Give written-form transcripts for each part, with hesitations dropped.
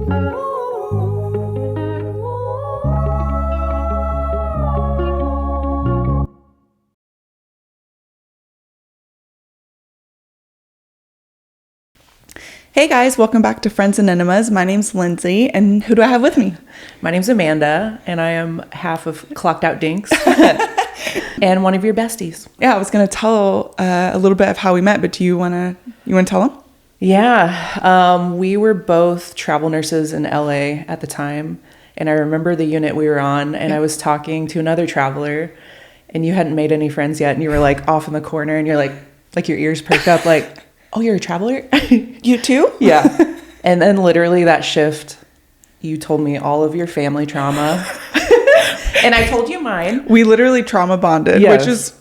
Hey guys, welcome back to Friends and Enemas. My name's Lindsey, and who do I have with me? My name's Amanda, and I am half of Clocked Out Dinks and one of your besties. Yeah, I was going to tell a little bit of how we met, but do you want to tell them? Yeah, we were both travel nurses in LA at the time, and I remember the unit we were on, and I was talking to another traveler, and you hadn't made any friends yet, and you were like off in the corner, and you're like your ears perked up, like, oh, you're a traveler? You too? Yeah. And then literally that shift, you told me all of your family trauma. And I told you mine. We literally trauma bonded, yes. Which is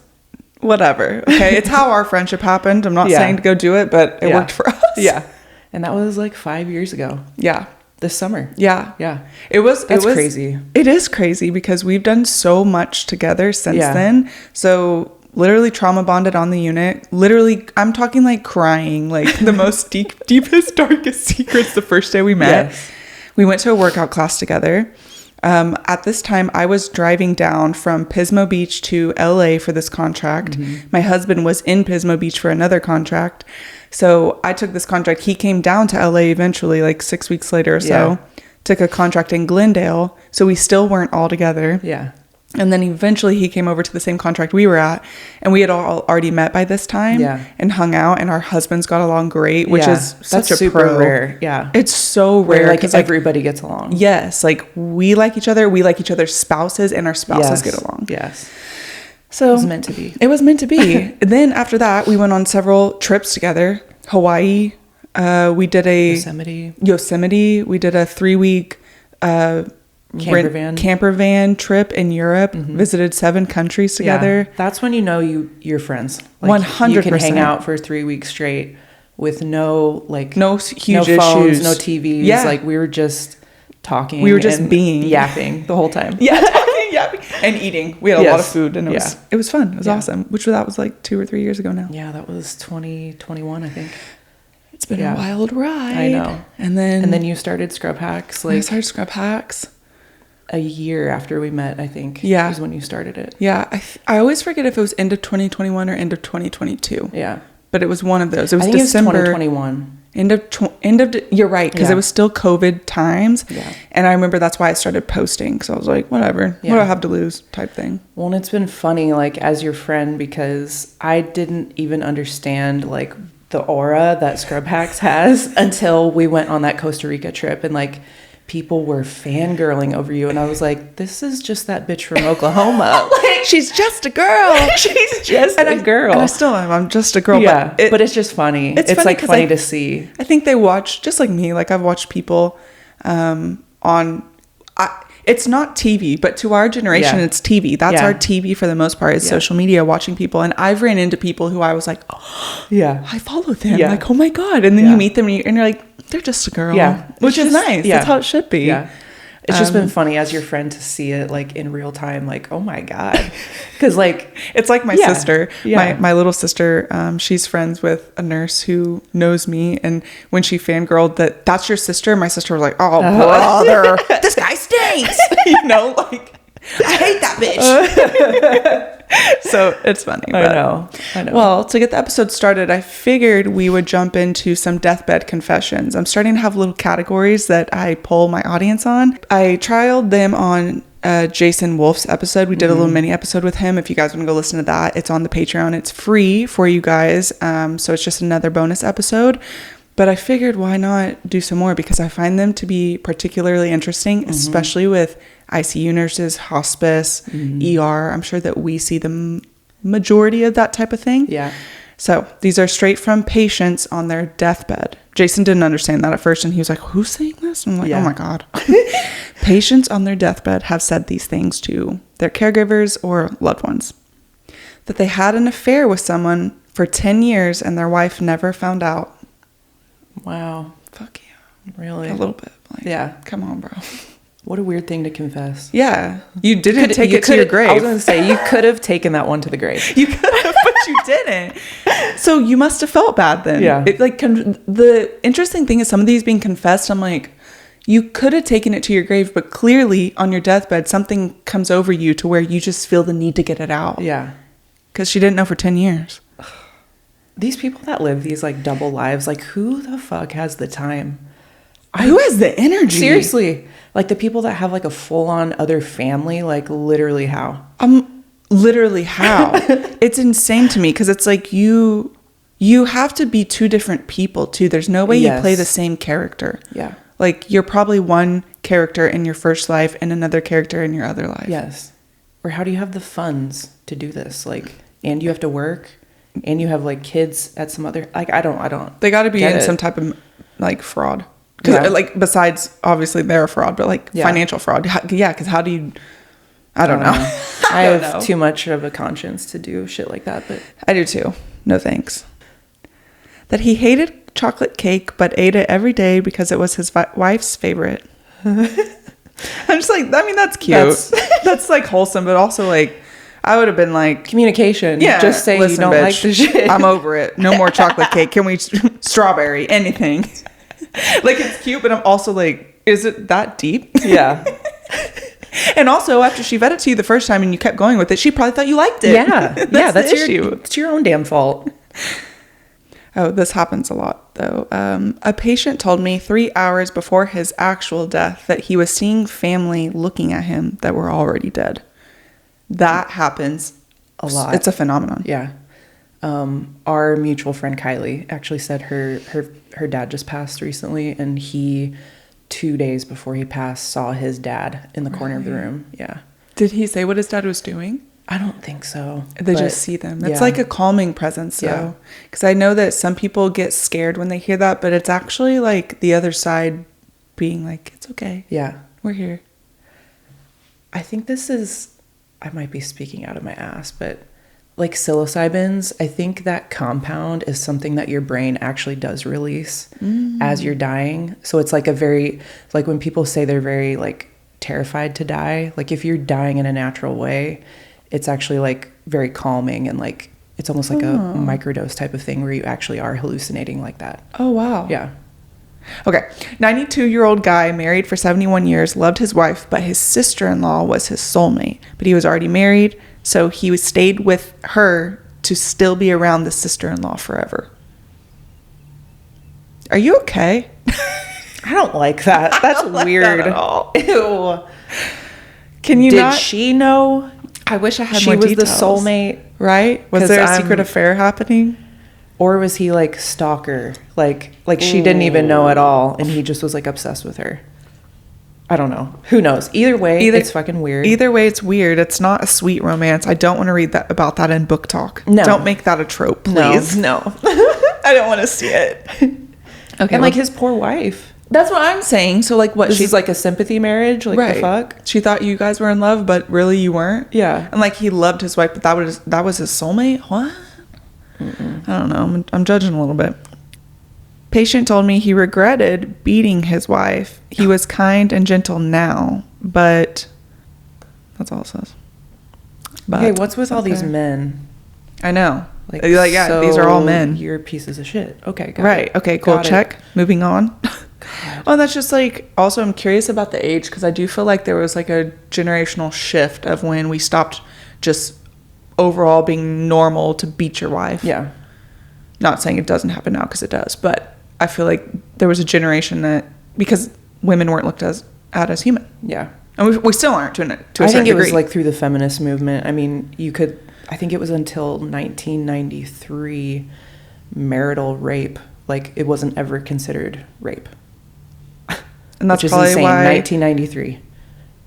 whatever. Okay. It's how our friendship happened. I'm not saying to go do it, but it worked for us. Yeah. And that was like 5 years ago. Yeah. This summer. Yeah. Yeah. That's crazy. It is crazy because we've done so much together since then. So literally trauma bonded on the unit. Literally, I'm talking like crying, like the most deepest, darkest secrets the first day we met. Yes. We went to a workout class together. At this time, I was driving down from Pismo Beach to LA for this contract. Mm-hmm. My husband was in Pismo Beach for another contract. So I took this contract. He came down to LA eventually, like 6 weeks later or so. Took a contract in Glendale. So we still weren't all together. Yeah. And then eventually he came over to the same contract we were at, and we had all already met by this time and hung out, and our husbands got along great, which is such a super rare. Yeah. It's so rare. Like everybody gets along. Yes. Like we like each other. We like each other's spouses, and our spouses get along. Yes. So it was meant to be. It was meant to be. And then after that, we went on several trips together. Hawaii. We did a Yosemite. We did a 3-week, camper van trip in Europe. Mm-hmm. Visited 7 countries together. Yeah. That's when you know you're friends. 100%. You can hang out for 3 weeks straight with no huge issues, phones, no TVs. Yeah. Like we were just talking. We were just being yapping the whole time. Yeah, talking, yapping, and eating. We had a lot of food, and it was fun. It was awesome. That was like 2 or 3 years ago now. Yeah, that was 2021, I think. It's been a wild ride. I know. And then you started Scrub Hacks. I started Scrub Hacks a year after we met, I think. Yeah. Is when you started it. Yeah. I always forget if it was end of 2021 or end of 2022. Yeah. But it was one of those. It was December. December 2021. You're right. Because it was still COVID times. Yeah. And I remember that's why I started posting. Because I was like, whatever. Yeah. What do I have to lose type thing. Well, and it's been funny, like, as your friend, because I didn't even understand, like, the aura that Scrub Hacks has until we went on that Costa Rica trip, and like people were fangirling over you, and I was like, this is just that bitch from Oklahoma. Like, she's just a girl. She's just a girl. And I still am. I'm just a girl. Yeah, but it's just funny. It's funny, like funny to see. I think they watch just like me. Like I've watched people it's not TV, but to our generation, it's TV. That's our TV for the most part. It's social media, watching people. And I've ran into people who I was like, oh, I follow them. Yeah. Like, oh my God. And then you meet them and you're like, they're just a girl. Yeah. Which is nice. Yeah. That's how it should be. Yeah. It's just been funny as your friend to see it like in real time. Like, oh my God. Because like, it's like my sister, my little sister, she's friends with a nurse who knows me. And when she fangirled that's your sister, my sister was like, oh, brother, this guy stinks. Like, I hate that bitch. So it's funny. I know. Well, to get the episode started, I figured we would jump into some deathbed confessions. I'm starting to have little categories that I poll my audience on. I trialed them on Jason Wolf's episode. We did a little mini episode with him. If you guys want to go listen to that, it's on the Patreon. It's free for you guys. So it's just another bonus episode. But I figured why not do some more, because I find them to be particularly interesting, especially with ICU nurses, hospice, ER. I'm sure that we see the majority of that type of thing. Yeah. So these are straight from patients on their deathbed. Jason didn't understand that at first, and he was like, who's saying this? And I'm like, oh my God. Patients on their deathbed have said these things to their caregivers or loved ones. That they had an affair with someone for 10 years and their wife never found out. Wow. Fuck you. Really? A little bit. Like, yeah. Come on, bro. What a weird thing to confess. Yeah. You didn't take it to your grave. I was going to say, you could have taken that one to the grave. You could have, but you didn't. So you must have felt bad then. Yeah. The interesting thing is some of these being confessed, I'm like, you could have taken it to your grave, but clearly on your deathbed, something comes over you to where you just feel the need to get it out. Yeah. Because she didn't know for 10 years. These people that live these like double lives, like who the fuck has the time? Who has the energy? Seriously. Like the people that have like a full-on other family, like literally how? Literally how? It's insane to me because it's like you have to be two different people too. There's no way you play the same character. Yeah. Like you're probably one character in your first life and another character in your other life. Yes. Or how do you have the funds to do this? Like, and you have to work and you have like kids at some other, like, I don't. They got to be in some type of like fraud. Because like besides obviously they're a fraud, but like financial fraud. Yeah. Because how do you, I don't know. I have too much of a conscience to do shit like that, but I do too. No thanks. That he hated chocolate cake, but ate it every day because it was his wife's favorite. I'm just like, I mean, that's cute. That's like wholesome, but also like, I would have been like, communication. Yeah. Just say you don't like the shit. I'm over it. No more chocolate cake. Can we strawberry, anything? Like it's cute, but I'm also like, is it that deep? Yeah. And also, after she fed it to you the first time and you kept going with it, she probably thought you liked it. Yeah. That's your issue. It's your own damn fault. Oh, this happens a lot, though. A patient told me 3 hours before his actual death that he was seeing family looking at him that were already dead. That happens a lot. It's a phenomenon. Yeah. Our mutual friend Kylie actually said her dad just passed recently, and he 2 days before he passed saw his dad in the corner of the room. Yeah. Did he say what his dad was doing? I don't think so. They just see them. That's like a calming presence, though. Because I know that some people get scared when they hear that, but it's actually like the other side being like, it's okay. Yeah. We're here. I think this is, I might be speaking out of my ass, but like psilocybins, I think that compound is something that your brain actually does release as you're dying. So it's like like when people say they're very like terrified to die, like if you're dying in a natural way, it's actually like very calming and like it's almost like a microdose type of thing where you actually are hallucinating like that. Oh, wow. Yeah. Okay. 92-year-old guy married for 71 years, loved his wife, but his sister-in-law was his soulmate. But he was already married, so he stayed with her to still be around the sister-in-law forever. Are you okay? I don't like that. That's weird. That at all. Ew. Can you Did she know? I wish I had more details. She was the soulmate, right? Was there a secret affair happening? Or was he like stalker? Like she didn't even know at all, and he just was like obsessed with her. I don't know. Who knows? Either way, it's fucking weird. Either way, it's weird. It's not a sweet romance. I don't want to read about that in book talk. No. Don't make that a trope, please. No. I don't want to see it. Okay. And like his poor wife. That's what I'm saying. So like what? She's like a sympathy marriage? Like the fuck? She thought you guys were in love, but really you weren't? Yeah. And like he loved his wife, but that was his soulmate? What? I don't know. I'm judging a little bit. Patient told me he regretted beating his wife. He was kind and gentle now, but that's all it says. But hey, what's with all these men? I know. Like yeah, so these are all men. You're pieces of shit. Okay, got right. It. Okay, cool. Check. Moving on. Well, that's just like, also I'm curious about the age, because I do feel like there was like a generational shift of when we stopped just overall being normal to beat your wife. Yeah. Not saying it doesn't happen now, because it does, but I feel like there was a generation that, because women weren't looked at as human. Yeah. And we still aren't to a certain degree. I think it was like through the feminist movement. I mean, I think it was until 1993 marital rape, like it wasn't ever considered rape. And that's which is probably insane. why 1993.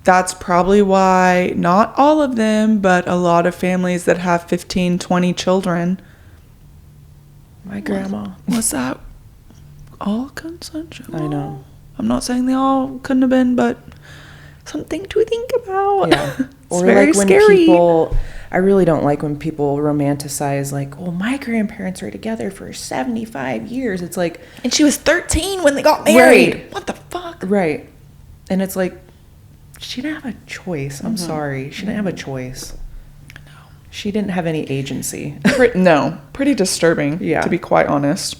That's probably why not all of them, but a lot of families that have 15, 20 children. My grandma. Was that all consensual? I know. I'm not saying they all couldn't have been, but something to think about. Yeah. Or very like when scary. I really don't like when people romanticize like, well, my grandparents were together for 75 years. It's like, and she was 13 when they got married. Right. What the fuck? Right. And it's like, she didn't have a choice. I'm sorry. She didn't have a choice. No. She didn't have any agency. No. Pretty disturbing, to be quite honest.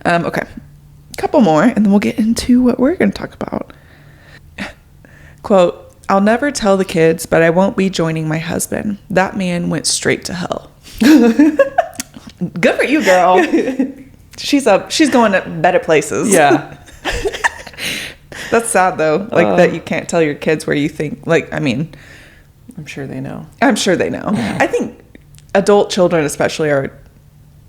Okay. couple more, and then we'll get into what we're going to talk about. Quote, I'll never tell the kids, but I won't be joining my husband. That man went straight to hell. Good for you, girl. She's going to better places. Yeah. That's sad, though. Like, that you can't tell your kids where you think, like, I mean. I'm sure they know. I think adult children especially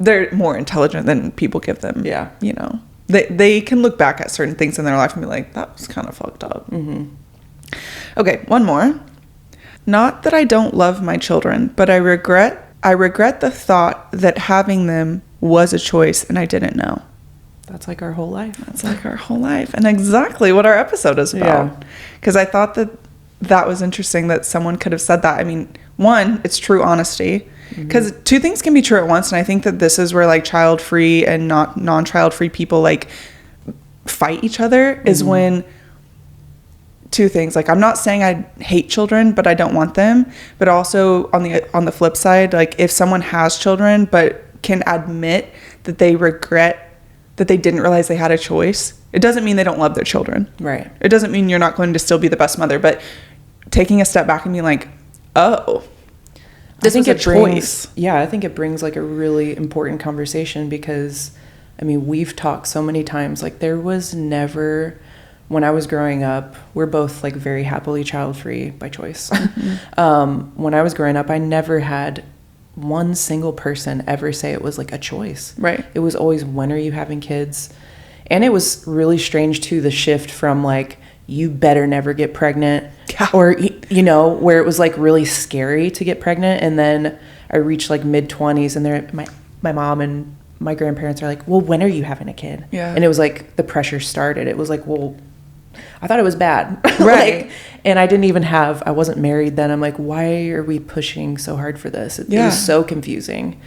they're more intelligent than people give them. Yeah. You know. They can look back at certain things in their life and be like, that was kind of fucked up. Mm-hmm. Okay, one more. Not that I don't love my children, but I regret the thought that having them was a choice and I didn't know. That's like our whole life. And exactly what our episode is about. Because I thought that was interesting that someone could have said that. I mean, one, it's true honesty. Because two things can be true at once. And I think that this is where like child-free and not non-child-free people like fight each other is when two things. Like, I'm not saying I hate children, but I don't want them. But also on the flip side, like if someone has children but can admit that they regret that they didn't realize they had a choice, it doesn't mean they don't love their children. Right. It doesn't mean you're not going to still be the best mother, but taking a step back and being like, oh, this was a choice. I think it brings like a really important conversation because, I mean, we've talked so many times, like there was never, when I was growing up, we're both like very happily child-free by choice. When I was growing up, I never had one single person ever say it was like a choice. Right. It was always, when are you having kids? And it was really strange too, the shift from like, you better never get pregnant, or, you know, where it was like really scary to get pregnant. And then I reached like mid-20s and my mom and my grandparents are like, well, when are you having a kid? Yeah. And it was like the pressure started. It was like, well, I thought it was bad. Right. Like, and I wasn't married then. I'm like, why are we pushing so hard for this? It was so confusing.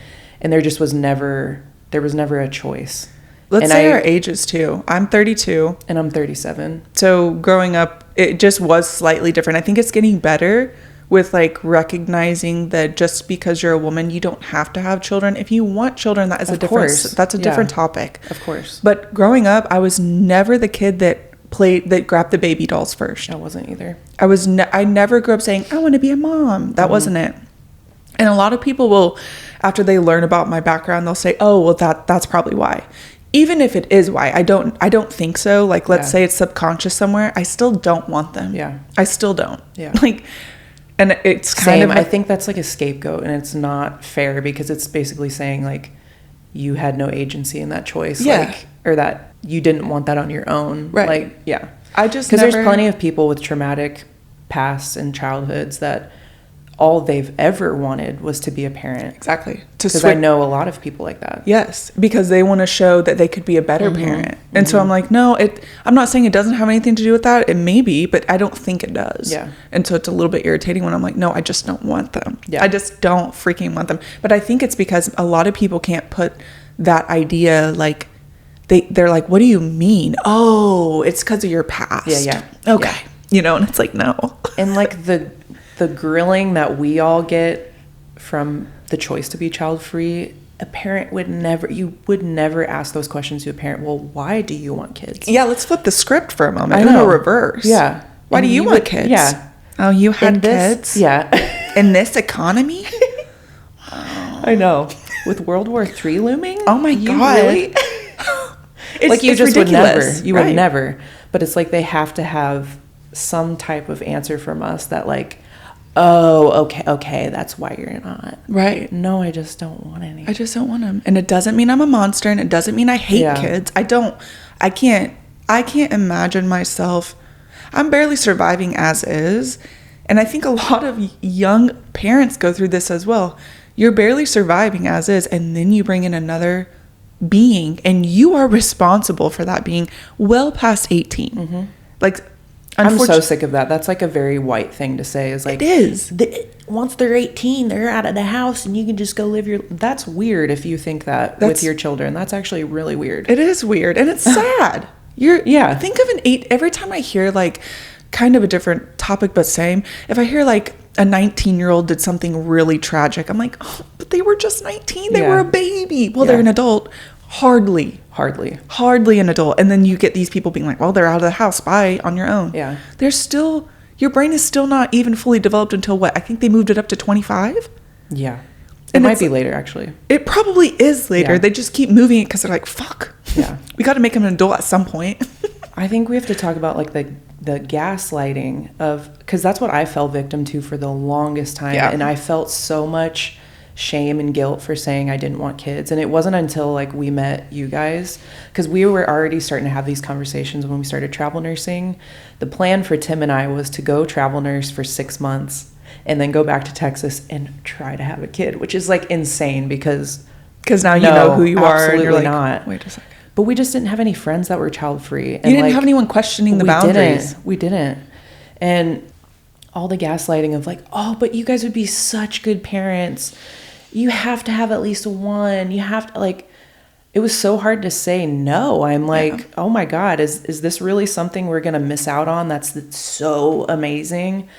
And there was never a choice. Let's say our ages too. I'm 32. And I'm 37. So growing up, it just was slightly different. I think it's getting better with like recognizing that just because you're a woman, you don't have to have children. If you want children, that's a different topic. Of course. But growing up, I was never the kid that grabbed the baby dolls first. I wasn't either. I never grew up saying, I want to be a mom. That wasn't it. And a lot of people will, after they learn about my background, they'll say, oh, well, that's probably why. Even if it is why, I don't think so. Like, let's say it's subconscious somewhere. I still don't want them. Yeah. I still don't. Yeah. Like, and it's kind of. I think that's like a scapegoat, and it's not fair because it's basically saying like you had no agency in that choice. Yeah. Like, or that you didn't want that on your own. Right. Like, yeah. Because there's plenty of people with traumatic pasts and childhoods that all they've ever wanted was to be a parent. Exactly. Because I know a lot of people like that. Yes, because they want to show that they could be a better parent. And so I'm like, no, I'm not saying it doesn't have anything to do with that. It may be, but I don't think it does. Yeah. And so it's a little bit irritating when I'm like, no, I just don't want them. Yeah. I just don't freaking want them. But I think it's because a lot of people can't put that idea, like, they're like, what do you mean? Oh, it's because of your past. Yeah. Okay. Yeah. You know, and it's like, no. And like the grilling that we all get from the choice to be child-free, a parent would never ask those questions to a parent. Well, why do you want kids? Yeah, let's flip the script for a moment. I know. Reverse. Yeah. Why do you want kids? Yeah. Oh, you had kids? Yeah. In this economy? I know. With World War III looming? Oh my God. Really? Like you just ridiculous. would never. But it's like they have to have some type of answer from us that like, oh, okay, that's why you're not. Right. No, I just don't want any. I just don't want them. And it doesn't mean I'm a monster, and it doesn't mean I hate kids. I can't imagine myself. I'm barely surviving as is. And I think a lot of young parents go through this as well. You're barely surviving as is, and then you bring in another being, and you are responsible for that being well past 18. Mm-hmm. Like, I'm so sick of that. That's like a very white thing to say. Is like, it is. Once they're 18, they're out of the house and you can just go live your... That's weird if you think that with your children. That's actually really weird. It is weird. And it's sad. Think of every time I hear like kind of a different topic, but same. If I hear like a 19-year-old did something really tragic, I'm like, oh, but they were just 19. They were a baby. Well, they're an adult. Hardly an adult. And then you get these people being like, well, they're out of the house, bye, on your own. Yeah. Your brain is still not even fully developed until what? I think they moved it up to 25. Yeah. It might be later, actually. It probably is later. Yeah. They just keep moving it because they're like, fuck. Yeah. We got to make him an adult at some point. I think we have to talk about like the gaslighting because that's what I fell victim to for the longest time. Yeah. And I felt so much shame and guilt for saying I didn't want kids. And it wasn't until like we met you guys, because we were already starting to have these conversations when we started travel nursing. The plan for Tim and I was to go travel nurse for 6 months and then go back to Texas and try to have a kid, which is like insane because now you know who you are and you're like, not. Wait a second. But we just didn't have any friends that were child free. You didn't have anyone questioning the boundaries. We didn't. And all the gaslighting of like, oh, but you guys would be such good parents. You have to have at least one. You have to, like, it was so hard to say no. I'm like, oh my God, is this really something we're going to miss out on? That's so amazing.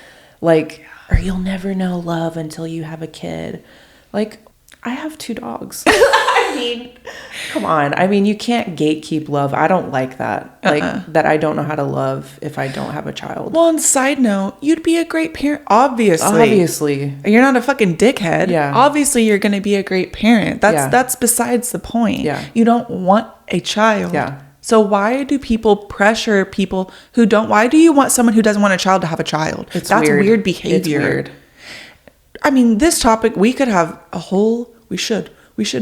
Like, or you'll never know love until you have a kid. Like, I have 2 dogs. I mean, come on. I mean, you can't gatekeep love. I don't like that. Like, that I don't know how to love if I don't have a child. Well, and side note, you'd be a great parent. Obviously. You're not a fucking dickhead. Yeah. Obviously, you're going to be a great parent. That's besides the point. Yeah. You don't want a child. Yeah. So why do people pressure people who don't? Why do you want someone who doesn't want a child to have a child? That's weird behavior. It's weird. I mean, this topic, we could have we should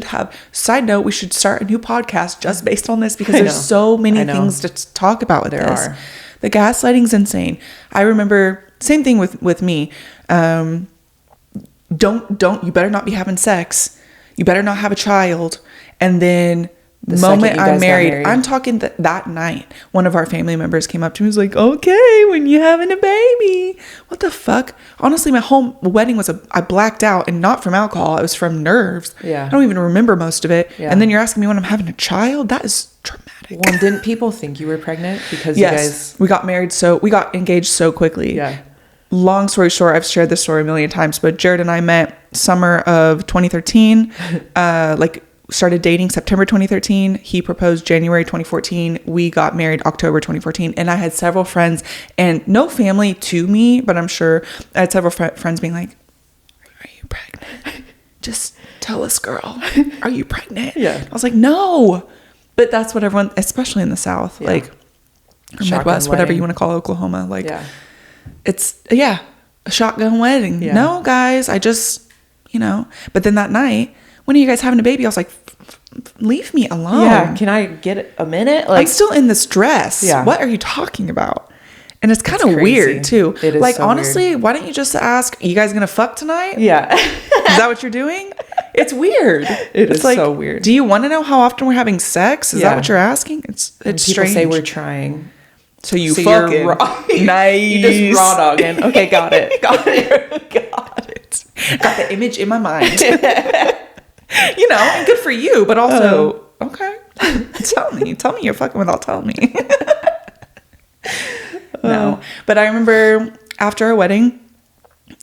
have, side note, we should start a new podcast just based on this because there's so many things to talk about with this. The gaslighting's insane. I remember, same thing with me. You better not be having sex. You better not have a child. And then the moment I'm married, I'm talking that night, one of our family members came up to me and was like, okay, when you having a baby? What the fuck? Honestly, my whole wedding I blacked out, and not from alcohol. It was from nerves. Yeah. I don't even remember most of it. Yeah. And then you're asking me when I'm having a child? That is traumatic. Well, didn't people think you were pregnant because yes, you guys... we got engaged so quickly. Yeah. Long story short, I've shared this story a million times, but Jared and I met summer of 2013, started dating September 2013. He proposed January 2014. We got married October 2014. And I had several friends, and no family to me, but I'm sure I had several friends being like, are you pregnant? Just tell us, girl. Are you pregnant? Yeah. I was like, no. But that's what everyone, especially in the South, or Midwest, whatever you want to call Oklahoma. It's, a shotgun wedding. Yeah. No, guys, I just, But then that night, when are you guys having a baby? I was like, leave me alone. Yeah, can I get a minute? I'm still in this dress. Yeah. What are you talking about? And it's kind of weird, too. It is like, so honestly, weird. Why don't you just ask, are you guys going to fuck tonight? Yeah. Is that what you're doing? It's weird. It's like, so weird. Do you want to know how often we're having sex? Is that what you're asking? It's people strange. Say we're trying. So fucking. Nice. You just raw dogging. Okay, got it. Got it. Got the image in my mind. And good for you, but also, okay, tell me you're fucking without telling me. No, but I remember after our wedding,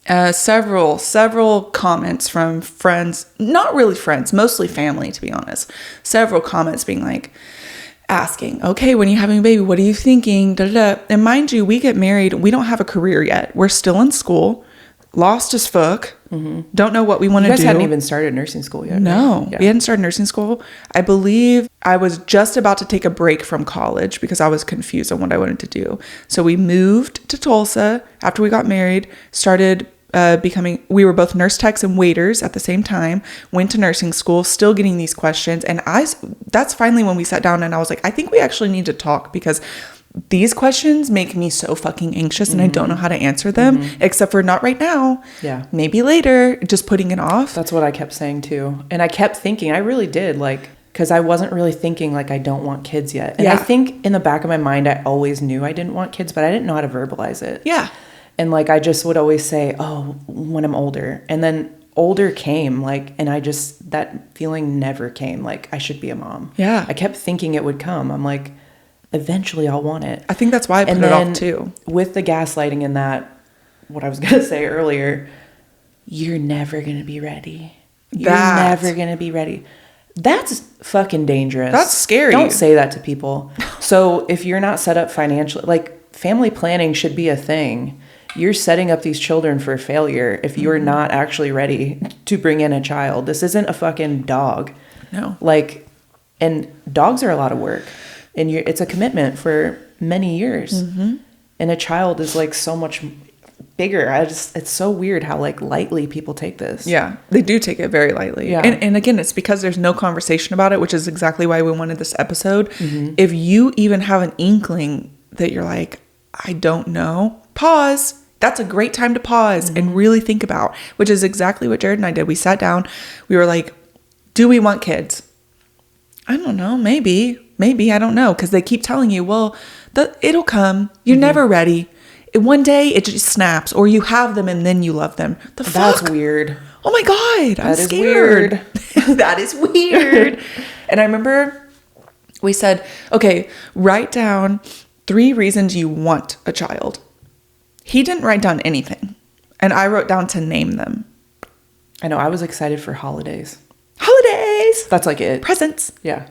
several comments from friends, not really friends, mostly family, to be honest. Several comments being like, asking, okay, when you're having a baby, what are you thinking? Da, da, da. And mind you, we get married, we don't have a career yet. We're still in school. Lost as fuck. Mm-hmm. Don't know what we want to do. You guys hadn't even started nursing school yet. No, right? Yeah. We hadn't started nursing school. I believe I was just about to take a break from college because I was confused on what I wanted to do. So we moved to Tulsa after we got married, started we were both nurse techs and waiters at the same time, went to nursing school, still getting these questions. And that's finally when we sat down and I was like, I think we actually need to talk because these questions make me so fucking anxious and I don't know how to answer them, except for not right now. Yeah. Maybe later, just putting it off. That's what I kept saying too. And I kept thinking, I really did, because I wasn't really thinking like I don't want kids yet. And I think in the back of my mind, I always knew I didn't want kids, but I didn't know how to verbalize it. Yeah. And I just would always say, oh, when I'm older. And then older came, and that feeling never came. I should be a mom. Yeah. I kept thinking it would come. I'm like, eventually I'll want it. I think that's why I put it off too. With the gaslighting and that, what I was going to say earlier, you're never going to be ready. You're never going to be ready. That's fucking dangerous. That's scary. Don't say that to people. So if you're not set up financially, like family planning should be a thing. You're setting up these children for failure if you're not actually ready to bring in a child. This isn't a fucking dog. No. Like, and dogs are a lot of work, and it's a commitment for many years. And a child is like so much bigger. It's so weird how like lightly people take this. Yeah, they do take it very lightly. Yeah. And again, it's because there's no conversation about it, which is exactly why we wanted this episode. If you even have an inkling that you're like, I don't know, pause. That's a great time to pause and really think about, which is exactly what Jared and I did. We sat down, we were like, do we want kids? I don't know, maybe, I don't know. Because they keep telling you, well, it'll come. You're never ready. One day it just snaps, or you have them and then you love them. The fuck? That's weird. Oh my God, I'm scared. That is weird. And I remember we said, okay, write down 3 reasons you want a child. He didn't write down anything. And I wrote down to name them. I know. I was excited for holidays. Holidays! That's like it. Presents. Yeah.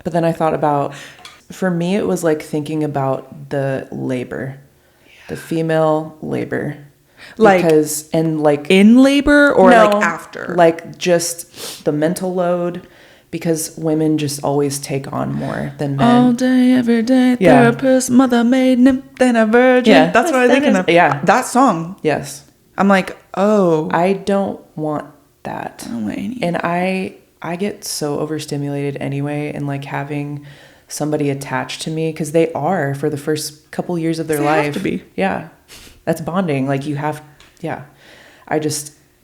But then I thought about, for me, it was like thinking about the labor, the female labor. Like, because, and like in labor or like after? Like just the mental load, because women just always take on more than men. All day, every day, therapist, mother made then a virgin. Yeah. That's what I'm thinking of. Yeah. That song. Yes. I'm like, oh. I don't want that. I don't want any. And I get so overstimulated anyway, and like having somebody attached to me, because they are for the first couple years of their life. Have to be. Yeah. That's bonding. Like you have, yeah.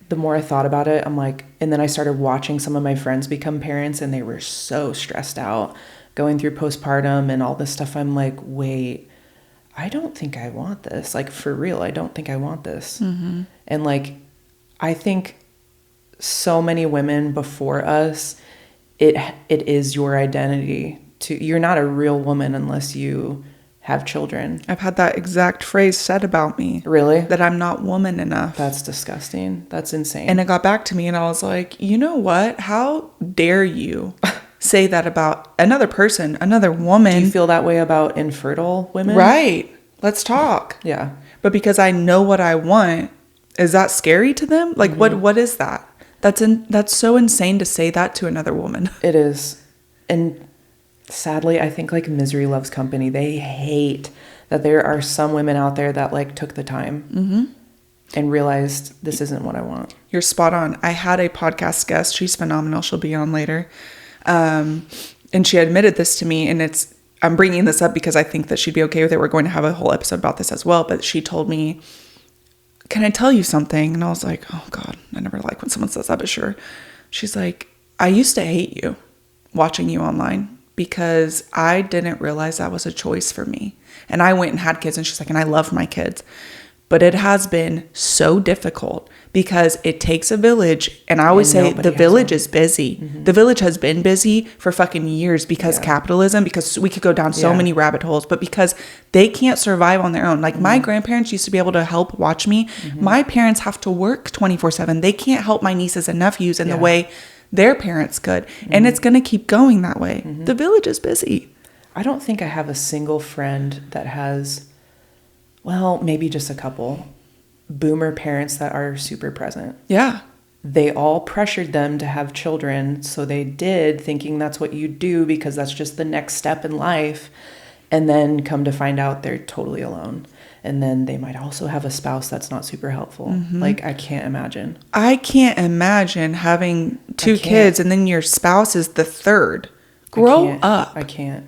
The more I thought about it, I'm like, and then I started watching some of my friends become parents, and they were so stressed out going through postpartum and all this stuff. I'm like, wait, I don't think I want this. Like for real, I don't think I want this. And like, I think so many women before us, it is your identity you're not a real woman unless you have children. I've had that exact phrase said about me. Really? That I'm not woman enough. That's disgusting. That's insane. And it got back to me, and I was like, you know what? How dare you say that about another person, another woman? Do you feel that way about infertile women? Right. Let's talk. Yeah. But because I know what I want, is that scary to them? Like, what is that? That's so insane to say that to another woman. It is. And sadly, I think like misery loves company. They hate that there are some women out there that like took the time and realized this isn't what I want. You're spot on. I had a podcast guest. She's phenomenal. She'll be on later. And she admitted this to me, and I'm bringing this up because I think that she'd be okay with it. We're going to have a whole episode about this as well. But she told me, can I tell you something? And I was like, oh God, I never like when someone says that, but sure. She's like, I used to hate you watching you online, because I didn't realize that was a choice for me. And I went and had kids, and she's like, and I love my kids. But it has been so difficult because it takes a village. And I always say the village is busy. The village has been busy for fucking years because capitalism, because we could go down so many rabbit holes, but because they can't survive on their own. Like my grandparents used to be able to help watch me. My parents have to work 24/7. They can't help my nieces and nephews in the way their parents could. And it's going to keep going that way. The village is busy. I don't think I have a single friend that has, well, maybe just a couple boomer parents that are super present. Yeah. They all pressured them to have children. So they did, thinking that's what you do because that's just the next step in life. And then come to find out they're totally alone. And then they might also have a spouse that's not super helpful. Like, I can't imagine. I can't imagine having 2 kids and then your spouse is the third. Grow up. I can't.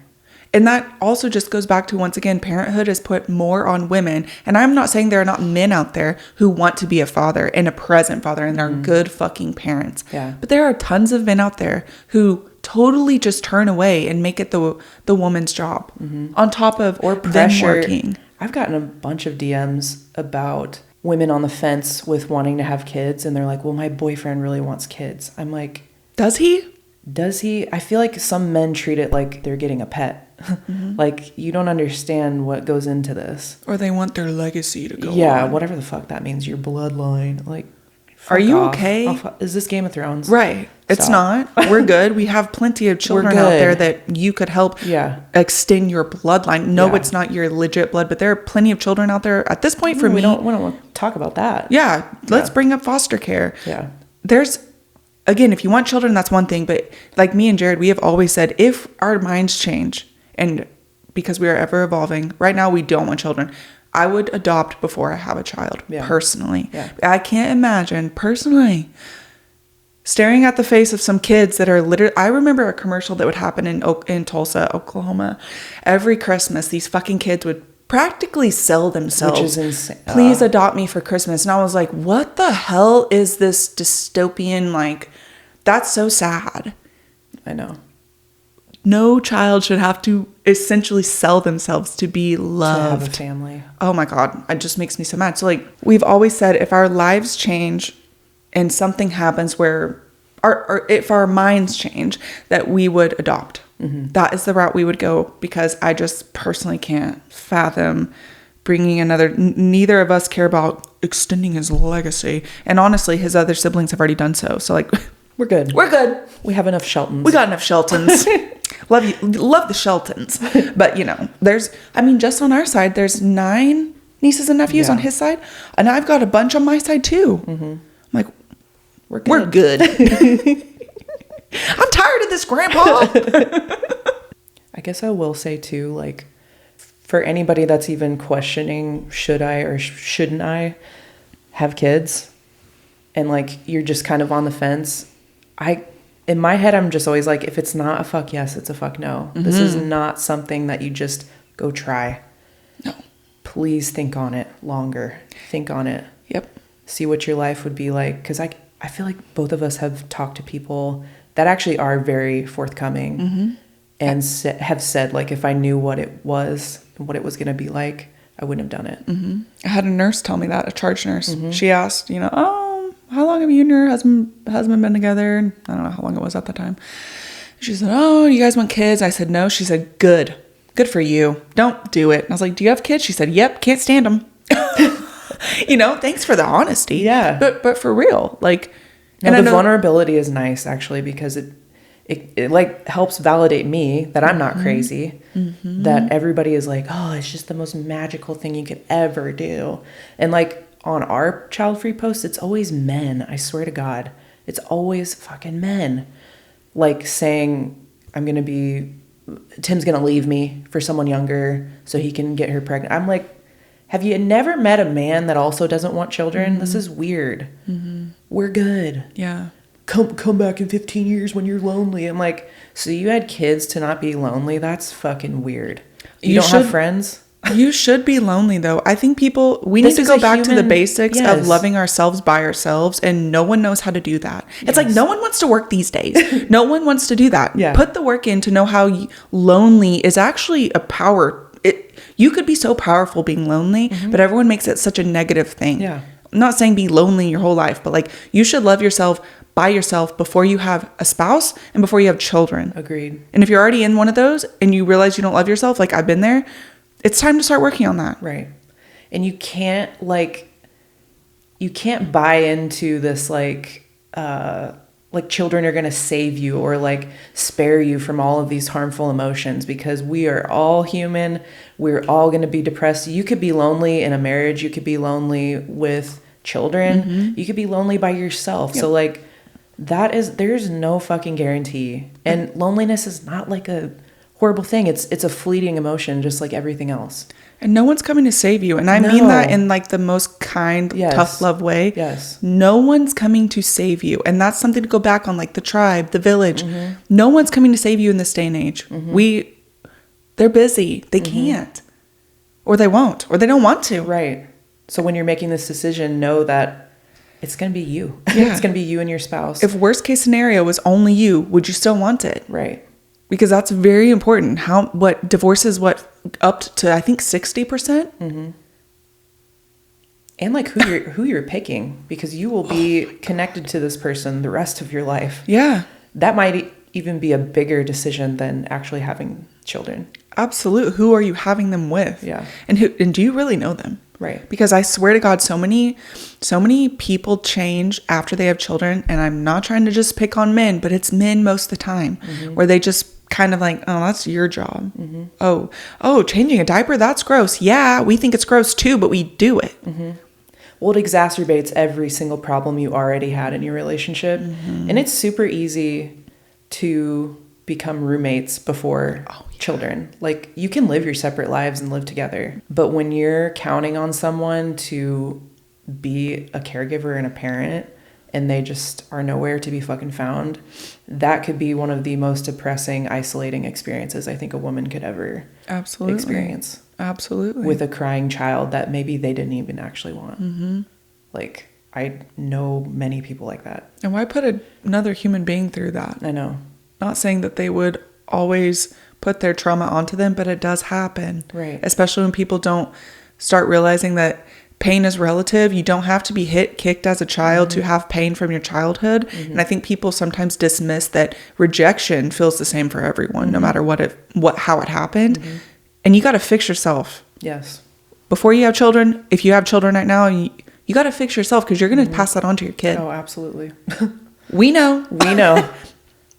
And that also just goes back to, once again, parenthood has put more on women. And I'm not saying there are not men out there who want to be a father and a present father and are good fucking parents. Yeah. But there are tons of men out there who totally just turn away and make it the woman's job on top of or pressure. Them working. I've gotten a bunch of DMs about women on the fence with wanting to have kids. And they're like, well, my boyfriend really wants kids. I'm like, does he? I feel like some men treat it like they're getting a pet. Like, you don't understand what goes into this. Or they want their legacy to go on. Yeah, whatever the fuck that means. Your bloodline. Like, Are you okay? Is this Game of Thrones? Right. It's not. We're good. We have plenty of children out there that you could help extend your bloodline. No, it's not your legit blood, but there are plenty of children out there at this point. For me, we don't want to talk about that. Yeah. Let's bring up foster care. Yeah. There's, again, if you want children, that's one thing. But like me and Jared, we have always said, if our minds change, and because we are ever evolving, right now we don't want children. I would adopt before I have a child, personally. Yeah. I can't imagine, personally, staring at the face of some kids that are literally... I remember a commercial that would happen in Tulsa, Oklahoma. Every Christmas, these fucking kids would practically sell themselves. Which is insane. Please adopt me for Christmas. And I was like, what the hell is this dystopian, like... That's so sad. I know. No child should have to essentially sell themselves to be loved. To have a family. Oh my God. It just makes me so mad. So like, we've always said, if our lives change and something happens where, if our minds change, that we would adopt. Mm-hmm. That is the route we would go, because I just personally can't fathom bringing another... Neither of us care about extending his legacy. And honestly, his other siblings have already done so. So like... We're good. We're good. We have enough Sheltons. We got enough Sheltons. Love the Sheltons. But, you know, there's, I mean, just on our side, there's 9 nieces and nephews on his side. And I've got a bunch on my side, too. Mm-hmm. I'm like, we're good. I'm tired of this, Grandpa. I guess I will say, too, like, for anybody that's even questioning, should I or shouldn't I have kids? And, like, you're just kind of on the fence. In my head, I'm just always like, if it's not a fuck yes, it's a fuck no. Mm-hmm. This is not something that you just go try. No. Please think on it longer. Think on it. Yep. See what your life would be like. Because I feel like both of us have talked to people that actually are very forthcoming and have said, like, if I knew what it was and what it was going to be like, I wouldn't have done it. Mm-hmm. I had a nurse tell me that, a charge nurse. Mm-hmm. She asked, you know, how long have you and your husband been together? I don't know how long it was at the time. She said, oh, you guys want kids? I said, no. She said, good for you. Don't do it. And I was like, do you have kids? She said, yep, can't stand them. You know, thanks for the honesty. Yeah. But for real, like, no, and the vulnerability is nice, actually, because it like helps validate me that I'm not crazy, that everybody is like, oh, it's just the most magical thing you could ever do. And like, on our child-free posts, it's always men. I swear to God. It's always fucking men. Like saying, Tim's going to leave me for someone younger so he can get her pregnant. I'm like, have you never met a man that also doesn't want children? Mm-hmm. This is weird. Mm-hmm. We're good. Yeah. Come back in 15 years when you're lonely. I'm like, so you had kids to not be lonely? That's fucking weird. You don't have friends? You should be lonely, though. I think we need to go back to the basics of loving ourselves by ourselves, and no one knows how to do that. It's like no one wants to work these days. No one wants to do that. Yeah. Put the work in to know how lonely is actually a power. You could be so powerful being lonely, but everyone makes it such a negative thing. Yeah. I'm not saying be lonely your whole life, but like you should love yourself by yourself before you have a spouse and before you have children. Agreed. And if you're already in one of those and you realize you don't love yourself, like I've been there, it's time to start working on that. Right. And you can't buy into this like children are going to save you or like spare you from all of these harmful emotions, because we are all human. We're all going to be depressed. You could be lonely in a marriage. You could be lonely with children. You could be lonely by yourself. Yep. So like there's no fucking guarantee. And loneliness is not like a horrible thing. It's a fleeting emotion, just like everything else. And no one's coming to save you. And I mean that in like the most kind, tough love way. Yes. No one's coming to save you. And that's something to go back on, like the tribe, the village. No one's coming to save you in this day and age. They're busy. They can't. Or they won't. Or they don't want to. Right. So when you're making this decision, know that it's going to be you. Yeah. It's going to be you and your spouse. If worst case scenario was only you, would you still want it? Right. Because that's very important. Divorce is up to I think 60%. And like who you're picking, because you will be connected to this person the rest of your life. Yeah, that might even be a bigger decision than actually having children. Absolutely. Who are you having them with? Yeah, and do you really know them? Right. Because I swear to God, so many people change after they have children. And I'm not trying to just pick on men, but it's men most of the time where they just kind of like, oh, that's your job. Oh, changing a diaper, that's gross. Yeah, we think it's gross too, but we do it. Well, it exacerbates every single problem you already had in your relationship. And it's super easy to become roommates before children. Like, you can live your separate lives and live together. But when you're counting on someone to be a caregiver and a parent, and they just are nowhere to be fucking found, that could be one of the most depressing, isolating experiences I think a woman could ever experience. Absolutely. With a crying child that maybe they didn't even actually want. Like, I know many people like that. And why put another human being through that? I know. Not saying that they would always put their trauma onto them, but it does happen. Right. Especially when people don't start realizing that pain is relative. You don't have to be kicked as a child to have pain from your childhood. And I think people sometimes dismiss that rejection feels the same for everyone, no matter how it happened. And you got to fix yourself. Yes. Before you have children, if you have children right now, you got to fix yourself, because you're going to pass that on to your kid. Oh, absolutely. We know.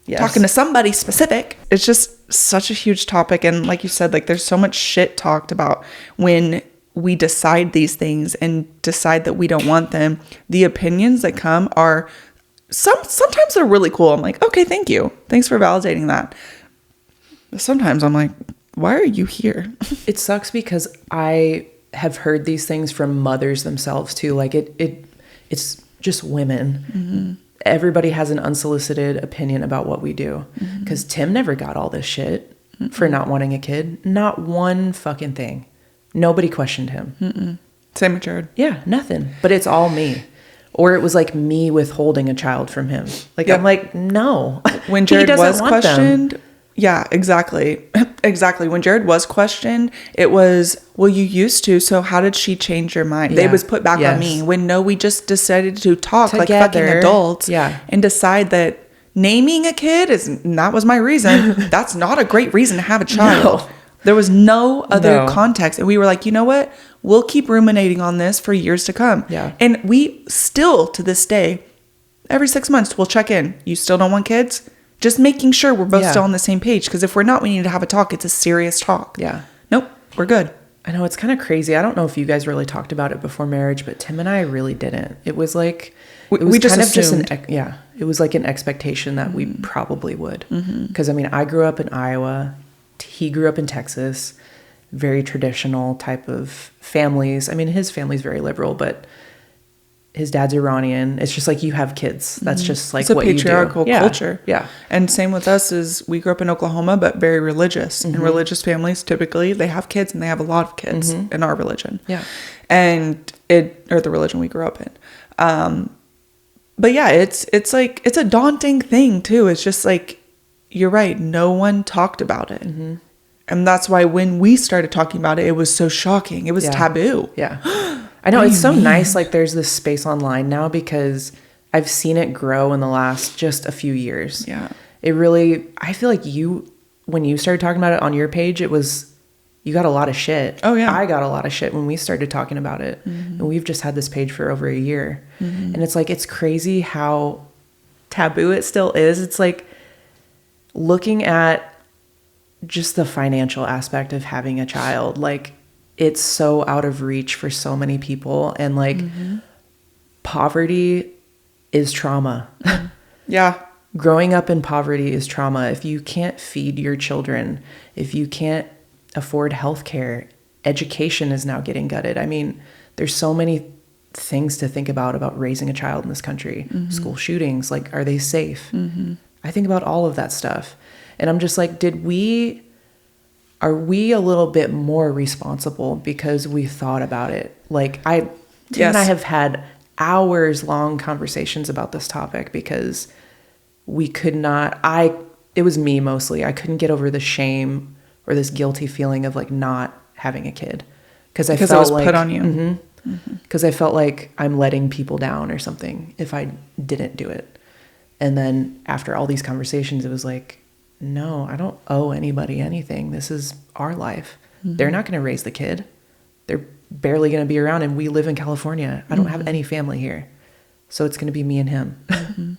Yes. Talking to somebody specific. It's just such a huge topic. And like you said, like, there's so much shit talked about when we decide these things and decide that we don't want them. The opinions that come are sometimes they're really cool. I'm like, okay, thank you. Thanks for validating that. But sometimes I'm like, why are you here? It sucks because I have heard these things from mothers themselves too. Like, it's just women. Everybody has an unsolicited opinion about what we do. Because Tim never got all this shit for not wanting a kid. Not one fucking thing. Nobody questioned him. Same with Jared. Yeah, nothing. But it's all me. Or it was like me withholding a child from him. Like, I'm like, no. When Jared was questioned, yeah, exactly. Exactly. When Jared was questioned, it was, well, you used to, so how did she change your mind? They was put back on me. When no, we just decided to talk together, like fucking adults. And decide that naming a kid that was my reason. That's not a great reason to have a child. No. There was no other context. And we were like, you know what? We'll keep ruminating on this for years to come. Yeah. And we still, to this day, every 6 months, we'll check in. You still don't want kids? Just making sure we're both still on the same page. Because if we're not, we need to have a talk. It's a serious talk. Yeah. Nope. We're good. I know, it's kind of crazy. I don't know if you guys really talked about it before marriage, but Tim and I really didn't. It was like, we just assumed. It was like an expectation that we probably would. Because I mean, I grew up in Iowa. He grew up in Texas. Very traditional type of families. I mean, his family's very liberal, but his dad's Iranian. It's just like, you have kids. That's just like what you do. It's a patriarchal culture. Yeah. And same with us is we grew up in Oklahoma, but very religious. And religious families, typically, they have kids, and they have a lot of kids in our religion. Yeah. And or the religion we grew up in. But yeah, it's like, it's a daunting thing too. It's just like, you're right. No one talked about it. And that's why when we started talking about it, it was so shocking. It was taboo. Yeah. I know. It's so nice. Like, there's this space online now, because I've seen it grow in the last just a few years. Yeah. It really, I feel like when you started talking about it on your page, you got a lot of shit. Oh yeah. I got a lot of shit when we started talking about it. And we've just had this page for over a year. And it's like, it's crazy how taboo it still is. It's like, looking at just the financial aspect of having a child, like, it's so out of reach for so many people. And like, poverty is trauma. Yeah. Growing up in poverty is trauma. If you can't feed your children, if you can't afford healthcare, education is now getting gutted. I mean, there's so many things to think about raising a child in this country. School shootings, like, are they safe? I think about all of that stuff. And I'm just like, are we a little bit more responsible because we thought about it? Like, Tim and I have had hours long conversations about this topic, because we could not, it was me mostly. I couldn't get over the shame or this guilty feeling of like not having a kid. Because it was put on you. Because I felt like I'm letting people down or something if I didn't do it. And then after all these conversations, it was like, no, I don't owe anybody anything. This is our life. They're not going to raise the kid. they're barely going to be around, and we live in California. I don't have any family here. So it's going to be me and him.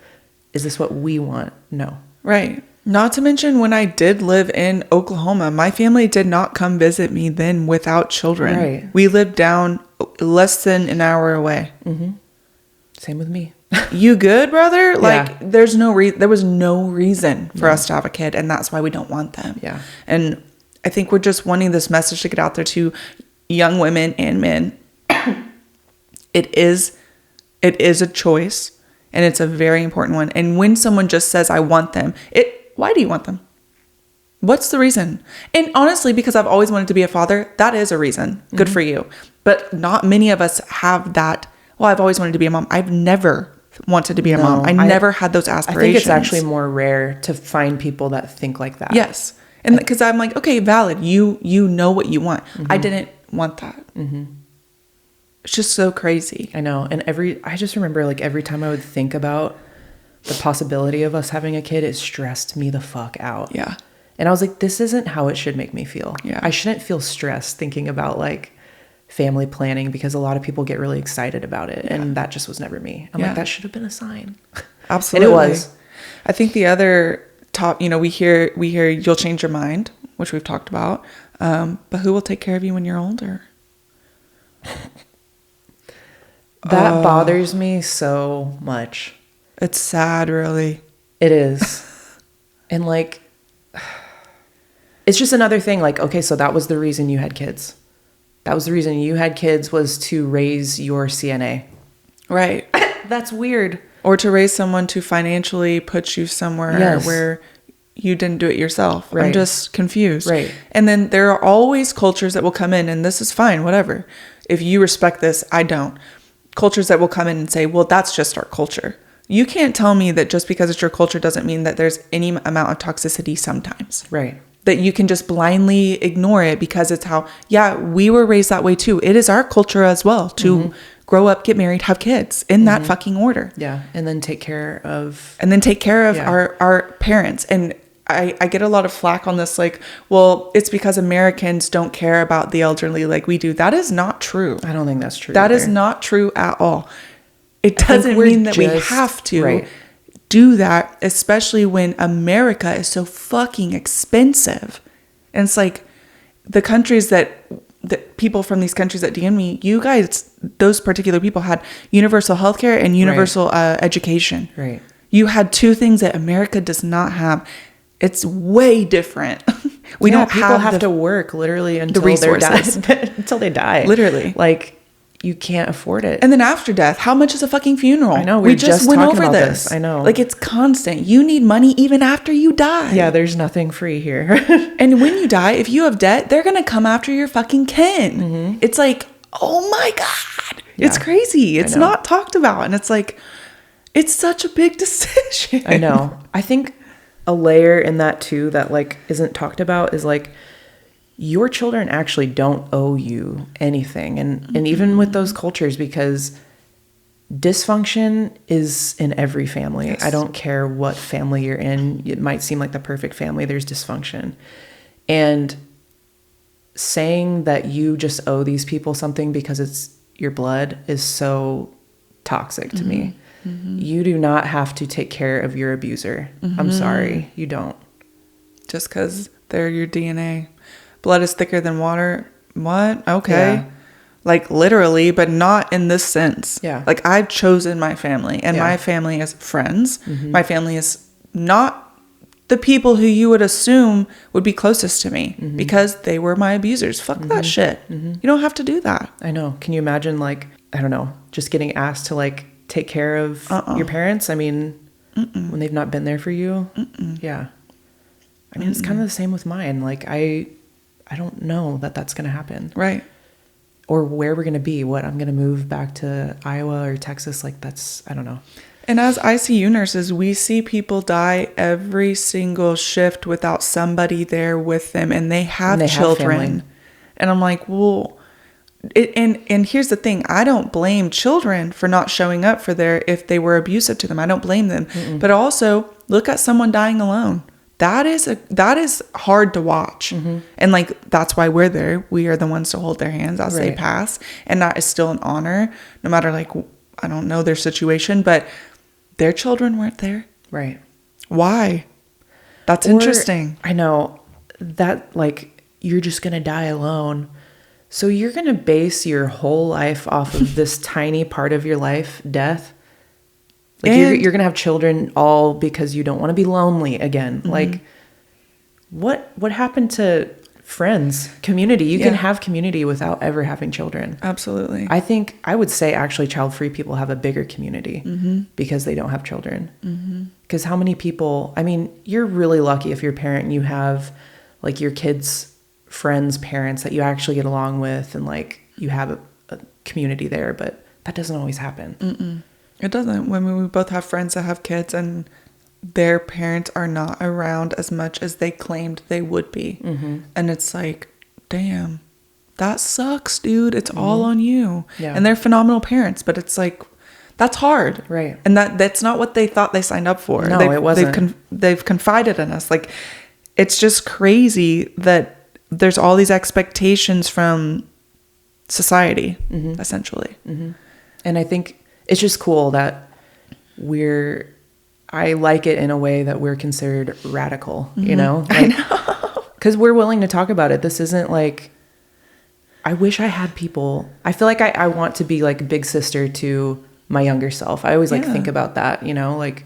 Is this what we want? No. Right. Not to mention, when I did live in Oklahoma, my family did not come visit me then without children. Right. We lived down less than an hour away. Same with me. You good, brother? Like, there was no reason for us to have a kid, and that's why we don't want them. Yeah. And I think we're just wanting this message to get out there to young women and men. It is a choice, and it's a very important one. And when someone just says, I want them, why do you want them? What's the reason? And honestly, because I've always wanted to be a father, that is a reason. Good for you. But not many of us have that. Well, I've always wanted to be a mom. I've never wanted to be a mom. I never had those aspirations. I think it's actually more rare to find people that think like that. Yes. And because I'm like, okay, valid. You know what you want. I didn't want that. It's just so crazy. I know. And I just remember, like, every time I would think about the possibility of us having a kid, it stressed me the fuck out. Yeah. And I was like, this isn't how it should make me feel. Yeah. I shouldn't feel stressed thinking about, like, family planning, because a lot of people get really excited about it. And that just was never me. I'm like, that should have been a sign. Absolutely. And it was. I think the other top, we hear you'll change your mind, which we've talked about. But who will take care of you when you're older? That bothers me so much. It's sad, really. It is. And, like, it's just another thing. Like, okay, so that was the reason you had kids. That was the reason you had kids, was to raise your CNA. Right. That's weird. Or to raise someone to financially put you somewhere where you didn't do it yourself. Right. I'm just confused. Right. And then there are always cultures that will come in, and this is fine, whatever. If you respect this, I don't. Cultures that will come in and say, well, that's just our culture. You can't tell me that just because it's your culture doesn't mean that there's any amount of toxicity sometimes. Right. That you can just blindly ignore it because it's how, we were raised that way too. It is our culture as well to grow up, get married, have kids in that fucking order. Yeah. And then take care of our parents. And I get a lot of flack on this, like, well, it's because Americans don't care about the elderly like we do. That is not true. I don't think that's true. That is not true at all. It doesn't mean that we have to do that, especially when America is so fucking expensive. And it's like the countries that people from these countries that DM me, you guys, those particular people had universal healthcare and universal education. Right. You had two things that America does not have. It's way different. We don't have to work literally until the resources until they die. Literally. Like, you can't afford it. And then after death, how much is a fucking funeral? I know. We just went over this. I know. Like, it's constant. You need money even after you die. Yeah, there's nothing free here. And when you die, if you have debt, they're going to come after your fucking kin. It's like, oh my God. Yeah. It's crazy. It's not talked about. And it's like, it's such a big decision. I know. I think a layer in that too that, like, isn't talked about is, like, your children actually don't owe you anything. And even with those cultures, because dysfunction is in every family. Yes. I don't care what family you're in. It might seem like the perfect family. There's dysfunction. And saying that you just owe these people something because it's your blood is so toxic to me. You do not have to take care of your abuser. I'm sorry. You don't. Just because they're your DNA. Blood is thicker than water. What? Okay. Yeah. Like, literally, but not in this sense. Yeah. Like, I've chosen my family, and my family is friends. My family is not the people who you would assume would be closest to me because they were my abusers. Fuck that shit. You don't have to do that. I know. Can you imagine, like, I don't know, just getting asked to, like, take care of your parents? I mean, when they've not been there for you. Yeah. I mean, it's kind of the same with mine. Like, I don't know that that's going to happen. Right. Or where we're going to be. What, I'm going to move back to Iowa or Texas? Like, that's, I don't know. And as ICU nurses, we see people die every single shift without somebody there with them. And they have children. And I'm like, well, and here's the thing. I don't blame children for not showing up for if they were abusive to them. I don't blame them. But also, look at someone dying alone. that is hard to watch. And like, that's why we're there. We are the ones to hold their hands as they pass. And that is still an honor, no matter like, I don't know their situation, but their children weren't there. Right. Why? That's interesting. I know that, like, you're just going to die alone. So you're going to base your whole life off of this tiny part of your life, death. Like, you're going to have children all because you don't want to be lonely again. Like, what happened to friends, community? You can have community without ever having children. Absolutely. I would say actually child-free people have a bigger community because they don't have children. Because how many people, I mean, you're really lucky if you're a parent and you have like your kids' friends' parents that you actually get along with, and like you have a community there, but that doesn't always happen. It doesn't. When we both have friends that have kids and their parents are not around as much as they claimed they would be. And it's like, damn, that sucks, dude. It's all on you. Yeah. And they're phenomenal parents, but it's like, that's hard. Right. And that's not what they thought they signed up for. No, it wasn't. They've confided in us. Like, it's just crazy that there's all these expectations from society, essentially. And I think it's just cool that I like it in a way that we're considered radical, you know? Like, I know. Because we're willing to talk about it. This isn't like, I wish I had people. I feel like I want to be like a big sister to my younger self. I always like think about that, you know? Like,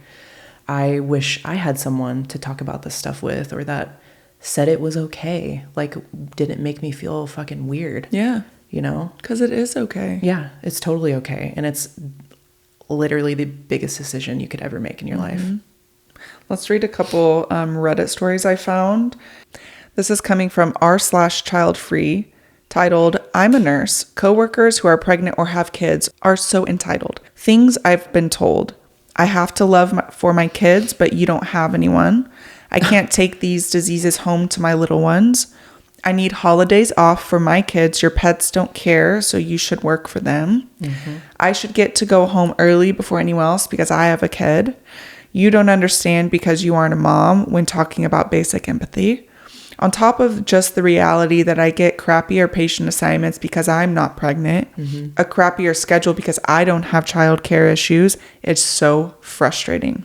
I wish I had someone to talk about this stuff with, or that said it was okay. Like, didn't make me feel fucking weird. Yeah. You know? Because it is okay. Yeah, it's totally okay. And it's literally the biggest decision you could ever make in your life. Let's read a couple Reddit stories I found. This is coming from r/childfree, titled, "I'm a nurse. Coworkers who are pregnant or have kids are so entitled. Things I've been told. I have to love for my kids, but you don't have anyone. I can't take these diseases home to my little ones. I need holidays off for my kids. Your pets don't care, so you should work for them. I should get to go home early before anyone else because I have a kid. You don't understand because you aren't a mom," when talking about basic empathy. On top of just the reality that I get crappier patient assignments because I'm not pregnant, a crappier schedule because I don't have childcare issues, it's so frustrating.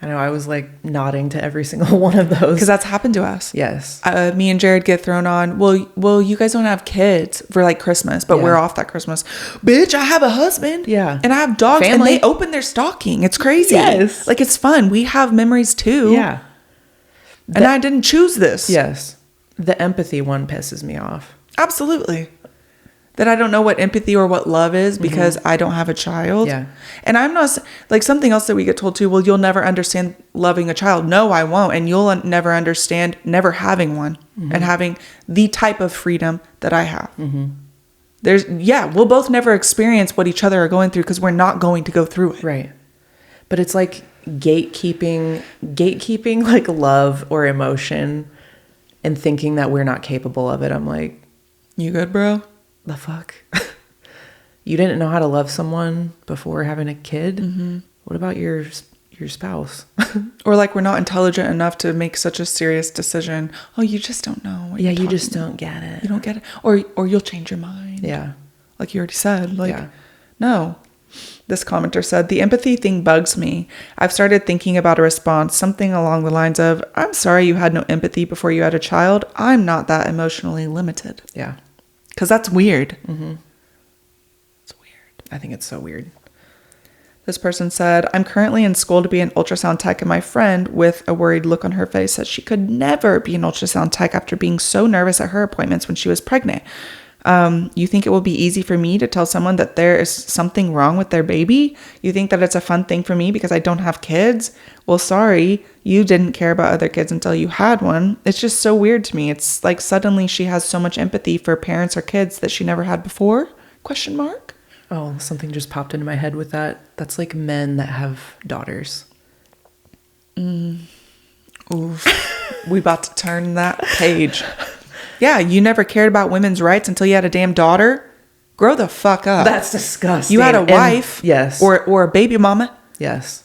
I know, I was like nodding to every single one of those. Because that's happened to us. Yes. Me and Jared get thrown on, well, you guys don't have kids for like Christmas, but we're off that Christmas. Bitch, I have a husband. Yeah. And I have dogs. Family. And they open their stocking. It's crazy. Yes. Like, it's fun. We have memories too. Yeah. And I didn't choose this. Yes. The empathy one pisses me off. Absolutely. That I don't know what empathy or what love is because I don't have a child. Yeah. And I'm not, like, something else that we get told too, well, you'll never understand loving a child. No, I won't. And you'll never understand never having one and having the type of freedom that I have. We'll both never experience what each other are going through because we're not going to go through it. Right. But it's like gatekeeping like love or emotion and thinking that we're not capable of it. I'm like, you good, bro? The fuck? You didn't know how to love someone before having a kid? What about your spouse? Or like, we're not intelligent enough to make such a serious decision. Oh, you just don't know what you just don't get it. You don't get it. Or you'll change your mind. Yeah. Like you already said. Like, no. This commenter said, "The empathy thing bugs me. I've started thinking about a response, something along the lines of, I'm sorry you had no empathy before you had a child. I'm not that emotionally limited." Yeah. Because that's weird. It's weird. I think it's so weird. This person said, "I'm currently in school to be an ultrasound tech, and my friend, with a worried look on her face, said she could never be an ultrasound tech after being so nervous at her appointments when she was pregnant. You think it will be easy for me to tell someone that there is something wrong with their baby? You think that it's a fun thing for me because I don't have kids? Well, sorry, you didn't care about other kids until you had one." It's just so weird to me. It's like suddenly she has so much empathy for parents or kids that she never had before? ? Oh, something just popped into my head with that. That's like men that have daughters. Oof. We about to turn that page. Yeah, you never cared about women's rights until you had a damn daughter? Grow the fuck up. That's disgusting. You had a wife. Yes. Or a baby mama. Yes.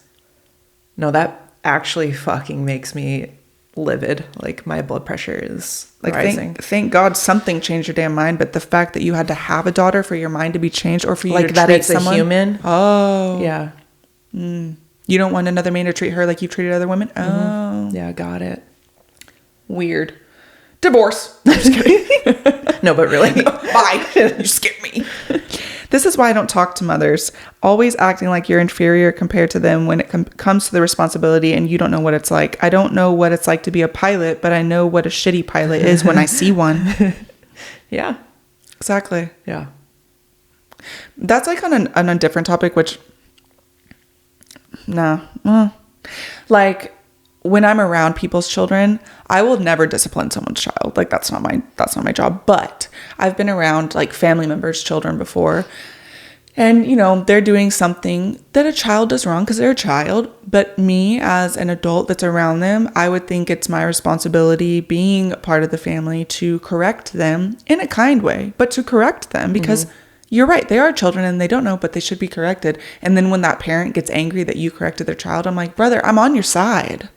No, that actually fucking makes me livid. Like, my blood pressure is like rising. Thank God something changed your damn mind, but the fact that you had to have a daughter for your mind to be changed, or for you like to that treat it's someone, a human. Oh, Yeah. You don't want another man to treat her like you've treated other women. Oh, Yeah, got it. weird. Divorce. I'm just kidding. No, but really. Bye. You scared me. This is why I don't talk to mothers, always acting like you're inferior compared to them when it comes to the responsibility, and you don't know what it's like. I don't know what it's like to be a pilot, but I know what a shitty pilot is when I see one. Yeah. Exactly. Yeah. That's like on a different topic, which, nah. Like, when I'm around people's children, I will never discipline someone's child. Like, that's not my job. But I've been around like family members' children before, and they're doing something that a child does wrong because they're a child. But me as an adult that's around them, I would think it's my responsibility, being part of the family, to correct them in a kind way, but to correct them because you're right, they are children and they don't know, but they should be corrected. And then when that parent gets angry that you corrected their child, I'm like, brother, I'm on your side.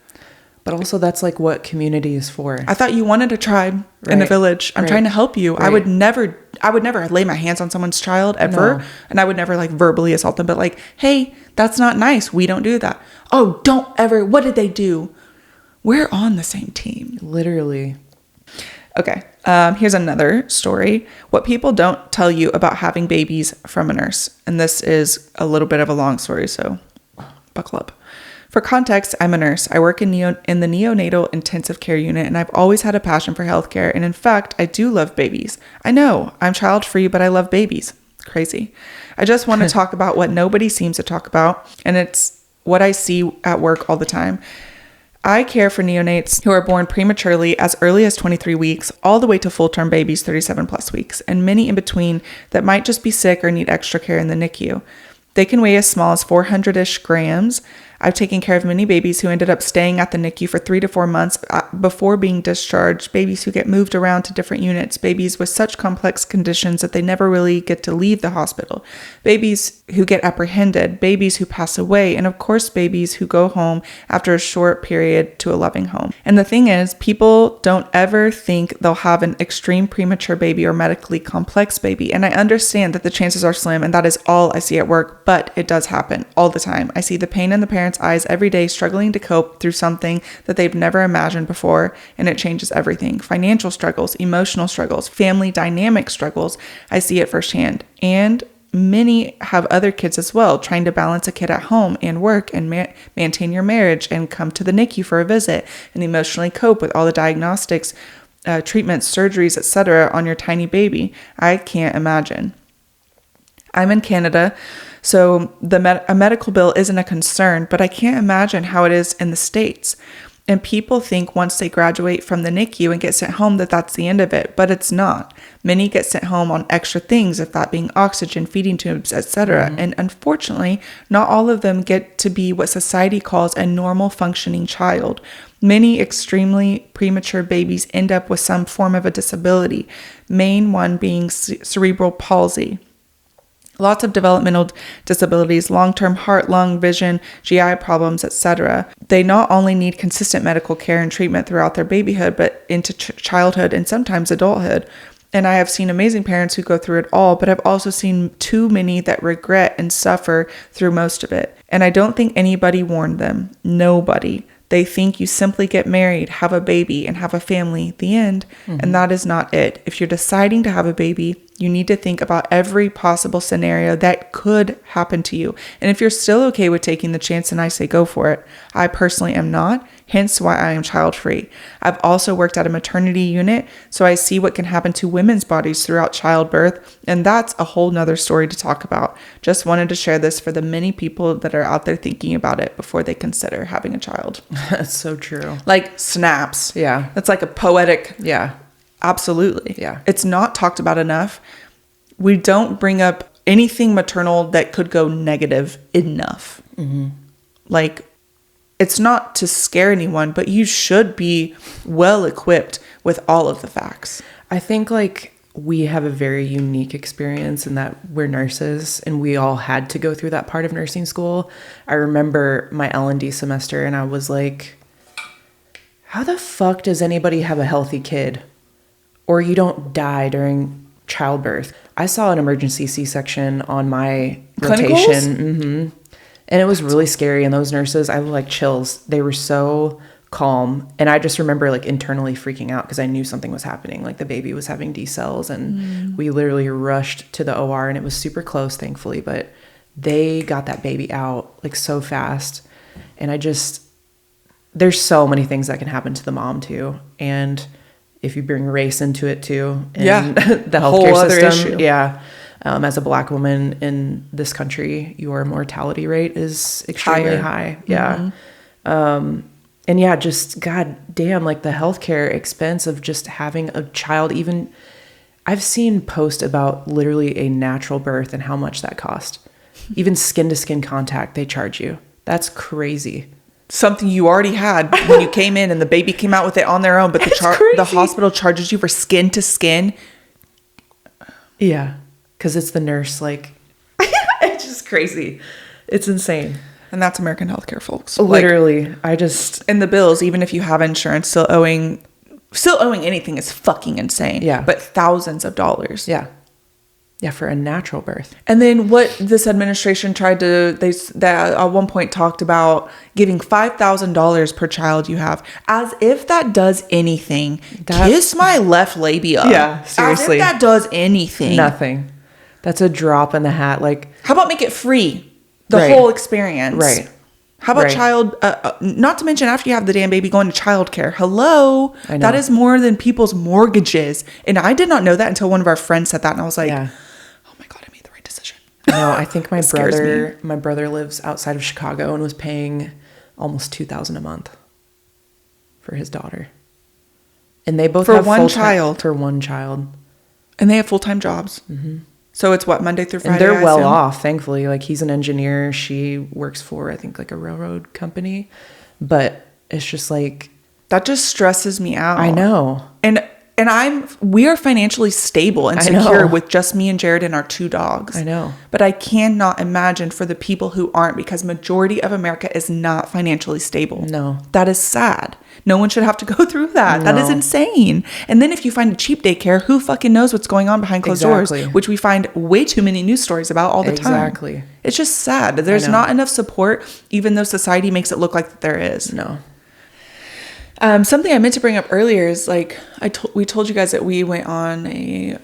But also, that's like what community is for. I thought you wanted a tribe in a village. I'm trying to help you. Right. I would never lay my hands on someone's child ever. No. And I would never like verbally assault them, but like, hey, that's not nice. We don't do that. Oh, don't ever. What did they do? We're on the same team. Literally. Okay. Here's another story. What people don't tell you about having babies from a nurse. And this is a little bit of a long story, so buckle up. For context, I'm a nurse. I work in the neonatal intensive care unit, and I've always had a passion for healthcare. And in fact, I do love babies. I know I'm child-free, but I love babies. Crazy. I just want to talk about what nobody seems to talk about, and it's what I see at work all the time. I care for neonates who are born prematurely as early as 23 weeks, all the way to full-term babies 37 plus weeks, and many in between that might just be sick or need extra care in the NICU. They can weigh as small as 400-ish grams. I've taken care of many babies who ended up staying at the NICU for 3 to 4 months before being discharged, babies who get moved around to different units, babies with such complex conditions that they never really get to leave the hospital, babies who get apprehended, babies who pass away, and of course babies who go home after a short period to a loving home. And the thing is, people don't ever think they'll have an extreme premature baby or medically complex baby. And I understand that the chances are slim, and that is all I see at work, but it does happen all the time. I see the pain in the parents' eyes every day, struggling to cope through something that they've never imagined before, and it changes everything. Financial struggles, emotional struggles, family dynamic struggles. I see it firsthand. And many have other kids as well, trying to balance a kid at home and work and maintain your marriage and come to the NICU for a visit and emotionally cope with all the diagnostics, treatments, surgeries, etc. on your tiny baby. I can't imagine. I'm in Canada, so a medical bill isn't a concern, but I can't imagine how it is in the States. And people think once they graduate from the NICU and get sent home that that's the end of it, but it's not. Many get sent home on extra things, if that being oxygen, feeding tubes, etc. And unfortunately, not all of them get to be what society calls a normal functioning child. Many extremely premature babies end up with some form of a disability, main one being cerebral palsy. Lots of developmental disabilities, long-term heart, lung, vision, GI problems, etc. They not only need consistent medical care and treatment throughout their babyhood, but into childhood and sometimes adulthood. And I have seen amazing parents who go through it all, but I've also seen too many that regret and suffer through most of it. And I don't think anybody warned them. Nobody. They think you simply get married, have a baby, and have a family, the end. And that is not it. If you're deciding to have a baby, you need to think about every possible scenario that could happen to you. And if you're still okay with taking the chance, then I say go for it. I personally am not, hence why I am child-free. I've also worked at a maternity unit, so I see what can happen to women's bodies throughout childbirth, and that's a whole nother story to talk about. Just wanted to share this for the many people that are out there thinking about it before they consider having a child. That's so true. Like snaps. Yeah. That's like a poetic. Yeah. Absolutely. Yeah. It's not talked about enough. We don't bring up anything maternal that could go negative enough. Like, it's not to scare anyone, but you should be well equipped with all of the facts. I think like we have a very unique experience in that we're nurses and we all had to go through that part of nursing school. I remember my L&D semester and I was like, how the fuck does anybody have a healthy kid? Or you don't die during childbirth. I saw an emergency C-section on my rotation. Mm-hmm. And it was really scary. And those nurses, I had like chills. They were so calm. And I just remember like internally freaking out because I knew something was happening. Like the baby was having D-cells and we literally rushed to the OR and it was super close, thankfully. But they got that baby out like so fast. And there's so many things that can happen to the mom too. And if you bring race into it too, and the healthcare system, as a Black woman in this country, your mortality rate is extremely high. Yeah. And yeah, just god damn, like the healthcare expense of just having a child. Even I've seen posts about literally a natural birth and how much that cost. Even skin to skin contact, they charge you. That's crazy. Something you already had when you came in and the baby came out with it on their own, but the hospital charges you for skin to skin. Yeah, because it's the nurse. Like, it's just crazy. It's insane. And that's American healthcare, folks. Literally, and the bills, even if you have insurance, still owing anything is fucking insane. Yeah, but thousands of dollars. Yeah. Yeah, for a natural birth. And then what this administration they at one point talked about giving $5,000 per child you have, as if that does anything. Kiss my left labia. Yeah, seriously. As if that does anything. Nothing. That's a drop in the hat. Like, how about make it free? The whole experience. Right. How about child, not to mention after you have the damn baby going to childcare. Hello. I know. That is more than people's mortgages. And I did not know that until one of our friends said that. And I was like, oh my God, I made the right decision. No, I think my brother lives outside of Chicago and was paying almost $2,000 a month for his daughter. And they both have one child. For one child. And they have full-time jobs. Mm-hmm. So it's what, Monday through Friday? And they're well off, thankfully. Like, he's an engineer. She works for, I think, like a railroad company. But it's just like, that just stresses me out. I know. And we are financially stable and secure with just me and Jared and our 2 dogs. I know. But I cannot imagine for the people who aren't, because majority of America is not financially stable. No. That is sad. No one should have to go through that. No. That is insane. And then if you find a cheap daycare, who fucking knows what's going on behind closed doors, which we find way too many news stories about all the time. Exactly. It's just sad. There's not enough support, even though society makes it look like there is. No. Something I meant to bring up earlier is like we told you guys that we went on a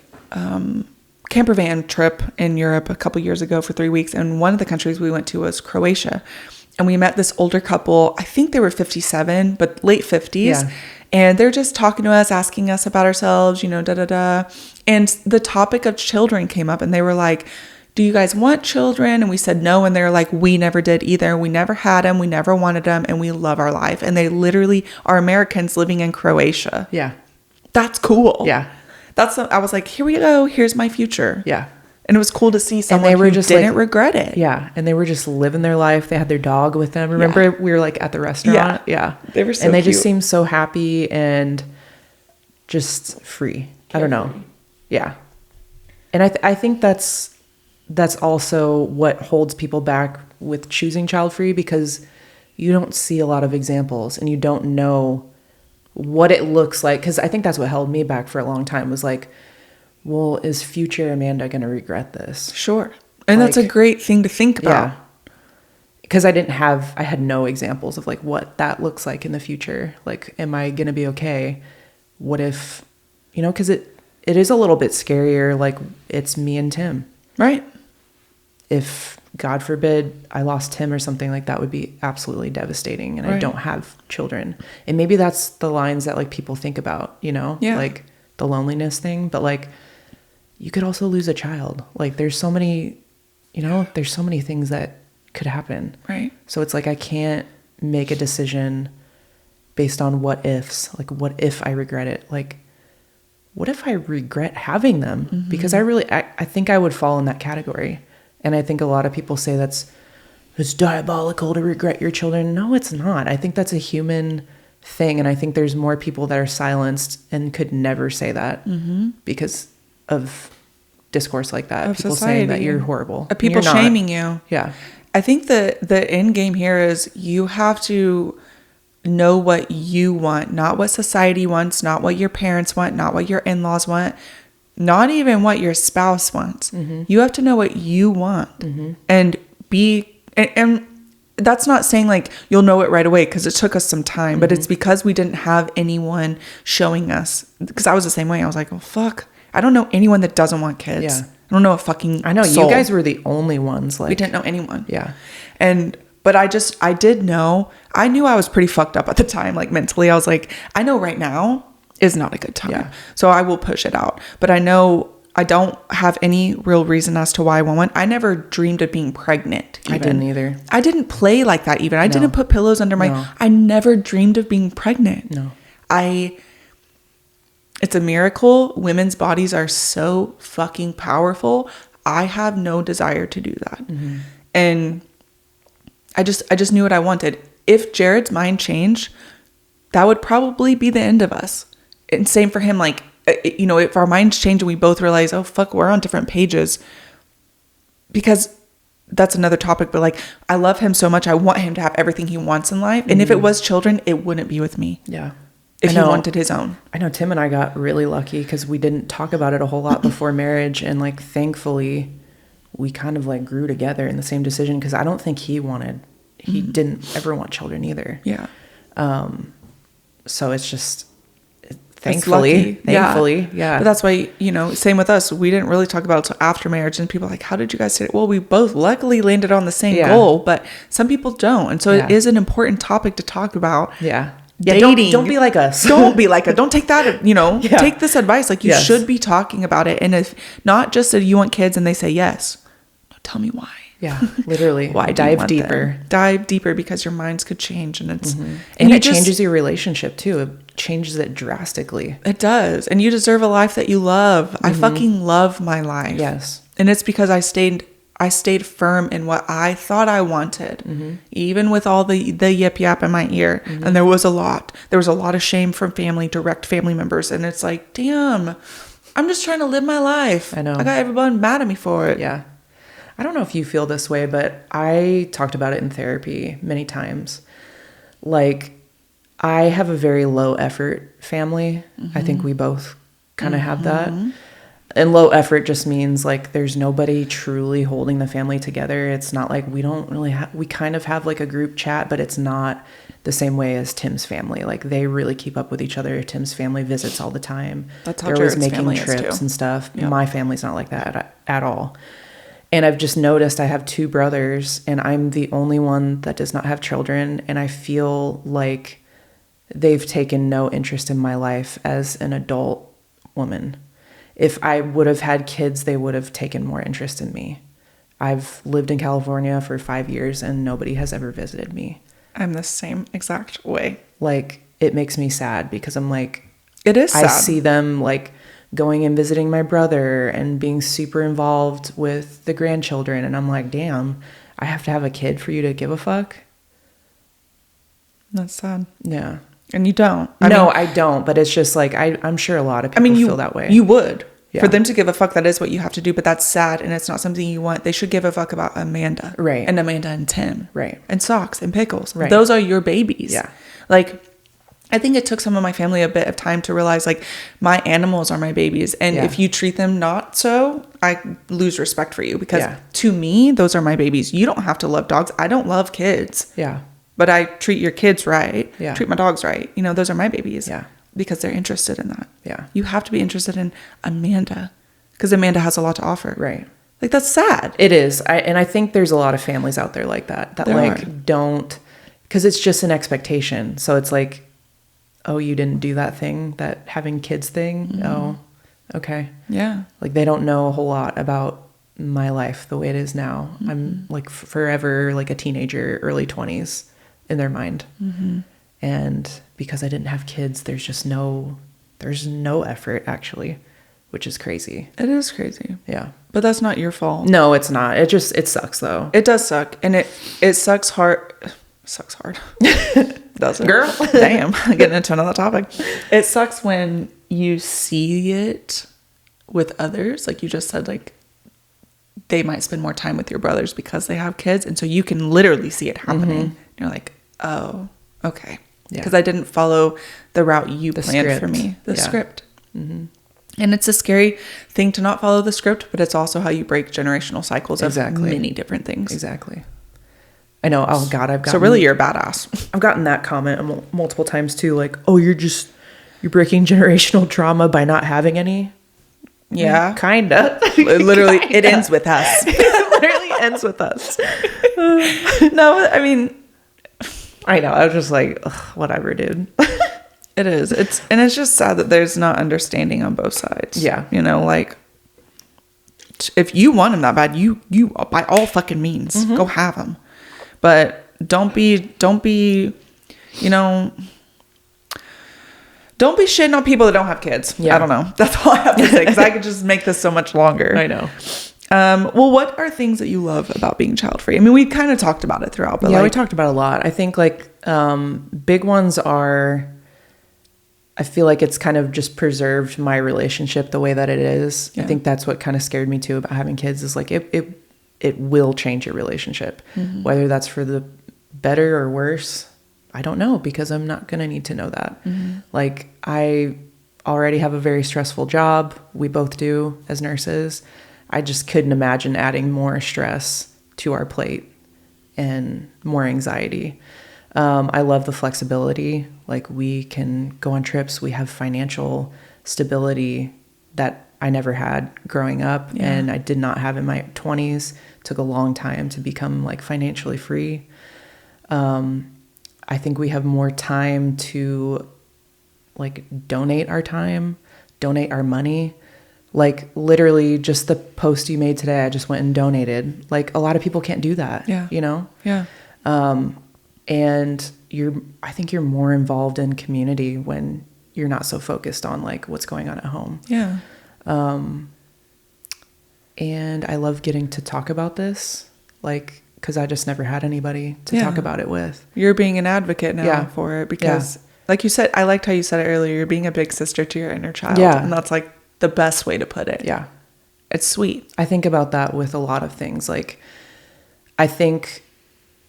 camper van trip in Europe a couple years ago for 3 weeks, and one of the countries we went to was Croatia, and we met this older couple. I think they were 57, but late 50s. Yeah. And they're just talking to us, asking us about ourselves, and the topic of children came up, and they were like, do you guys want children? And we said no. And they're like, we never did either. We never had them. We never wanted them. And we love our life. And they literally are Americans living in Croatia. Yeah. That's cool. Yeah. I was like, here we go. Here's my future. Yeah. And it was cool to see someone who didn't regret it. Yeah. And they were just living their life. They had their dog with them. Remember we were like at the restaurant? Yeah. They were so And they cute. just seemed so happy and just free. I don't know. Yeah. And I think that's also what holds people back with choosing child free, because you don't see a lot of examples and you don't know what it looks like. Because I think that's what held me back for a long time, was like, well, is future Amanda going to regret this? Sure. And that's a great thing to think about. Yeah. Because I had no examples of like what that looks like in the future. Like, am I going to be okay? What if, because it is a little bit scarier. Like, it's me and Tim. Right. If, God forbid, I lost Tim or something, like that would be absolutely devastating. And I don't have children. And maybe that's the lines that like people think about, like the loneliness thing. But like, you could also lose a child. Like, there's so many things that could happen. Right. So it's like, I can't make a decision based on what ifs. Like, what if I regret it? Like, what if I regret having them? Mm-hmm. Because I think I would fall in that category. And I think a lot of people say it's diabolical to regret your children. No, it's not. I think that's a human thing. And I think there's more people that are silenced and could never say that, because of discourse like that. Of People society. saying that you're horrible. People shaming you. Yeah. I think the end game here is you have to know what you want, not what society wants, not what your parents want, not what your in-laws want, not even what your spouse wants. You have to know what you want and that's not saying like you'll know it right away, because it took us some time, but it's because we didn't have anyone showing us. Because I was the same way. I was like, oh fuck, I don't know anyone that doesn't want kids. Yeah. I don't know a fucking I know soul. You guys were the only ones. Like, we didn't know anyone. Yeah. But I did know, I knew I was pretty fucked up at the time. Like mentally, I was like, I know right now is not a good time. Yeah. So I will push it out. But I know I don't have any real reason as to why I want one. I never dreamed of being pregnant. Even. I didn't either. I didn't play like that even. I didn't put pillows under my... No. I never dreamed of being pregnant. No. It's a miracle. Women's bodies are so fucking powerful. I have no desire to do that. And I just knew what I wanted. If Jared's mind changed, that would probably be the end of us. And same for him. Like, you know, if our minds change and we both realize, oh fuck, we're on different pages, because that's another topic. But like, I love him so much. I want him to have everything he wants in life. And if it was children, it wouldn't be with me. Yeah. If he wanted his own. I know Tim and I got really lucky because we didn't talk about it a whole lot before marriage. And like, thankfully we kind of like grew together in the same decision. Cause I don't think he didn't ever want children either. Yeah. So it's just, thankfully, yeah. But that's why, you know, same with us. We didn't really talk about it until after marriage, and people are like, how did you guys say it? Well, we both luckily landed on the same goal, but some people don't. And so it is an important topic to talk about. Yeah. Dating. Don't be like us. Don't be like us. Don't take that, you know, take this advice. Like, you should be talking about it. And if not just that you want kids and they say yes, don't tell me why. Yeah, literally. Why dive deeper? Dive deeper, because your minds could change, and it's and it changes your relationship too. It changes it drastically. It does, and you deserve a life that you love. I fucking love my life. Yes, and it's because I stayed firm in what I thought I wanted, even with all the yip yap in my ear. And there was a lot of shame from direct family members, and it's like, damn, I'm just trying to live my life. I know. I got everyone mad at me for it. Yeah. I don't know if you feel this way, but I talked about it in therapy many times. Like, I have a very low effort family. I think we both kind of have that. And low effort just means like there's nobody truly holding the family together. It's not like we kind of have like a group chat, but it's not the same way as Tim's family. Like, they really keep up with each other. Tim's family visits all the time. That's how they're always Jared's making family trips is too. and stuff. Yep. My family's not like that at all. And I've just noticed I have 2 brothers, and I'm the only one that does not have children. And I feel like they've taken no interest in my life as an adult woman. If I would have had kids, they would have taken more interest in me. I've lived in California for 5 years, and nobody has ever visited me. I'm the same exact way. Like, it makes me sad, because I'm like, it is sad. I see them like going and visiting my brother and being super involved with the grandchildren. And I'm like, damn, I have to have a kid for you to give a fuck. That's sad. Yeah. And you don't. I don't. But it's just like, I'm sure a lot of people feel that way. You would. Yeah. For them to give a fuck, that is what you have to do. But that's sad, and it's not something you want. They should give a fuck about Amanda. Right. And Amanda and Tim. Right. And Socks and Pickles. Right. Those are your babies. Yeah. Like, I think it took some of my family a bit of time to realize, like, my animals are my babies. And if you treat them not so, I lose respect for you. Because to me, those are my babies. You don't have to love dogs. I don't love kids. Yeah. But I treat your kids right. Yeah. Treat my dogs right. You know, those are my babies. Yeah. Because they're interested in that. Yeah. You have to be interested in Amanda. Because Amanda has a lot to offer. Right. Like, that's sad. It is. And I think there's a lot of families out there like that. That don't, because it's just an expectation. So it's like, oh, you didn't do that thing, that having kids thing? Oh, okay. Yeah. Like, they don't know a whole lot about my life the way it is now. I'm like forever like a teenager, early 20s in their mind. And because I didn't have kids, there's no effort, actually, which is crazy. It is crazy. Yeah. But that's not your fault. No, it's not. It sucks though. It does suck. And it sucks hard. Sucks hard. Does it? Girl. Damn. Getting into another topic. It sucks when you see it with others, like you just said, like they might spend more time with your brothers because they have kids. And so you can literally see it happening. You're like, oh, okay. Because I didn't follow the route you planned for me, the script. And it's a scary thing to not follow the script, but it's also how you break generational cycles of many different things. Exactly. I know. Oh God, I've gotten. So really, you're a badass. I've gotten that comment multiple times too. Like, oh, you're breaking generational trauma by not having any. Yeah, kinda. Literally, it ends with us. It literally ends with us. No, I mean, I know. I was just like, ugh, whatever, dude. It is. It's just sad that there's not understanding on both sides. Yeah. You know, like, if you want him that bad, you by all fucking means, go have him. But don't be, you know, don't be shitting on people that don't have kids. Yeah. I don't know. That's all I have to say, because I could just make this so much longer. I know. Well, what are things that you love about being child-free? I mean, we kind of talked about it throughout, but we talked about it a lot. I think big ones are, I feel like it's kind of just preserved my relationship the way that it is. Yeah. I think that's what kind of scared me too about having kids, is like it will change your relationship, whether that's for the better or worse. I don't know, because I'm not going to need to know that. Like, I already have a very stressful job. We both do as nurses. I just couldn't imagine adding more stress to our plate and more anxiety. I love the flexibility. Like, we can go on trips. We have financial stability that I never had growing up, and I did not have in my 20s. It took a long time to become like financially free. I think we have more time to like donate our time, donate our money. Like, literally just the post you made today, I just went and donated. Like, a lot of people can't do that. Yeah. You know? Yeah. And I think you're more involved in community when you're not so focused on like what's going on at home. Yeah. And I love getting to talk about this, like, because I just never had anybody to talk about it with. You're being an advocate now for it, because like you said, I liked how you said it earlier, you're being a big sister to your inner child. Yeah. And that's like the best way to put it. Yeah. It's sweet. I think about that with a lot of things. Like, I think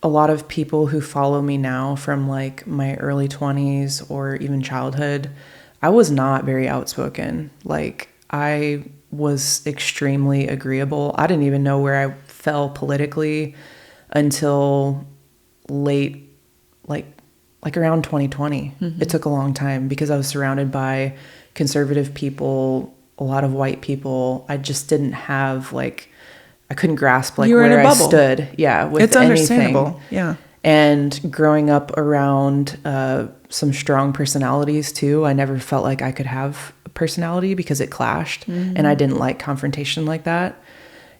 a lot of people who follow me now from like my early 20s or even childhood, I was not very outspoken. Like, I was extremely agreeable. I didn't even know where I fell politically until late, like around 2020. It took a long time because I was surrounded by conservative people, a lot of white people. I just didn't have like, I couldn't grasp like where I stood. Yeah. With it's understandable. Yeah. And growing up around some strong personalities too, I never felt like I could have a personality because it clashed, and I didn't like confrontation like that.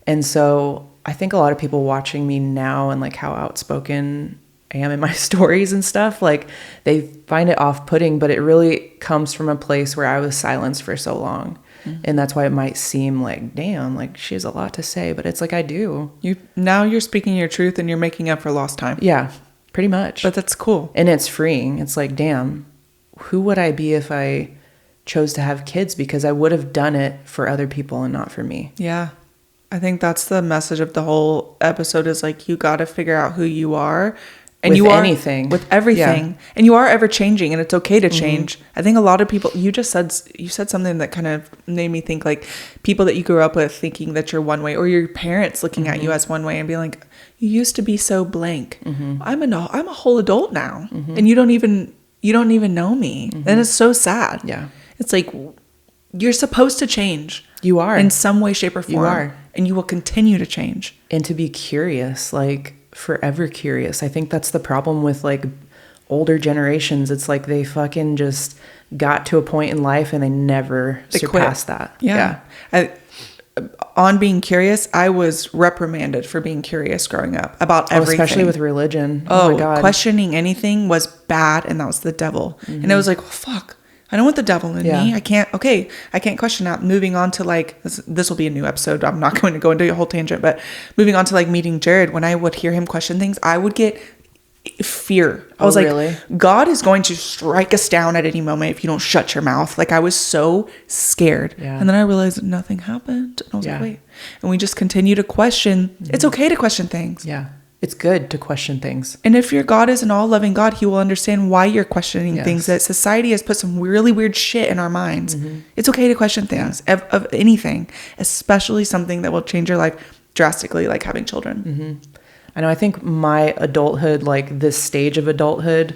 And so I think a lot of people watching me now and like how outspoken I am in my stories and stuff, like they find it off-putting, but it really comes from a place where I was silenced for so long. And that's why it might seem like, damn, like she has a lot to say, but it's like, I do. Now you're speaking your truth and you're making up for lost time. Yeah, pretty much. But that's cool. And it's freeing. It's like, damn, who would I be if I chose to have kids? Because I would have done it for other people and not for me. Yeah. I think that's the message of the whole episode, is like, you got to figure out who you are. And with anything. With everything. Yeah. And you are ever changing, and it's okay to change. I think a lot of people, you said something that kind of made me think, like, people that you grew up with thinking that you're one way, or your parents looking at you as one way and being like, you used to be so blank. I'm a whole adult now. And you don't even know me. And it's so sad. Yeah. It's like, you're supposed to change. You are. In some way, shape, or form. You are. And you will continue to change. And to be curious, like, forever curious. I think that's the problem with like older generations. It's like they fucking just got to a point in life and they never surpassed that. Yeah. On being curious, I was reprimanded for being curious growing up about everything. Especially with religion. Oh my God. Questioning anything was bad, and that was the devil. And it was like, well, fuck. I don't want the devil in me. I can't question that. Moving on to like, this will be a new episode. I'm not going to go into a whole tangent, but moving on to like meeting Jared, when I would hear him question things, I would get fear. I was like, God is going to strike us down at any moment if you don't shut your mouth. Like, I was so scared. And then I realized that nothing happened. And I was like, wait. And we just continue to question. It's okay to question things. It's good to question things. And if your God is an all-loving God, he will understand why you're questioning things. That society has put some really weird shit in our minds. It's okay to question things of anything, especially something that will change your life drastically, like having children. I know. I think my adulthood, like this stage of adulthood,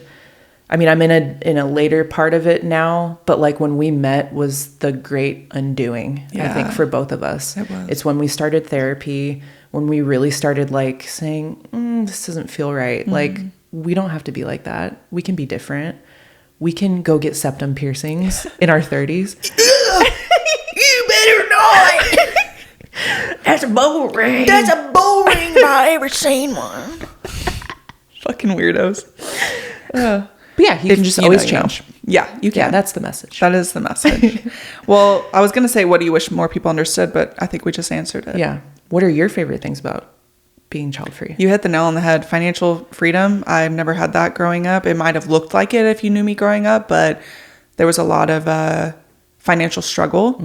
I mean, I'm in a later part of it now, but like when we met was the great undoing, I think, for both of us. It was. It's when we started therapy, when we really started like saying, this doesn't feel right. Like, we don't have to be like that. We can be different. We can go get septum piercings in our 30s. You better not. That's a bow ring. That's a bow ring if I ever seen one. Fucking weirdos. But yeah, you can just always change. Yeah, you can. Yeah, that's the message. That is the message. Well, I was going to say, what do you wish more people understood? But I think we just answered it. Yeah. What are your favorite things about being child-free? You hit the nail on the head. Financial freedom. I've never had that growing up. It might have looked like it if you knew me growing up, but there was a lot of financial struggle.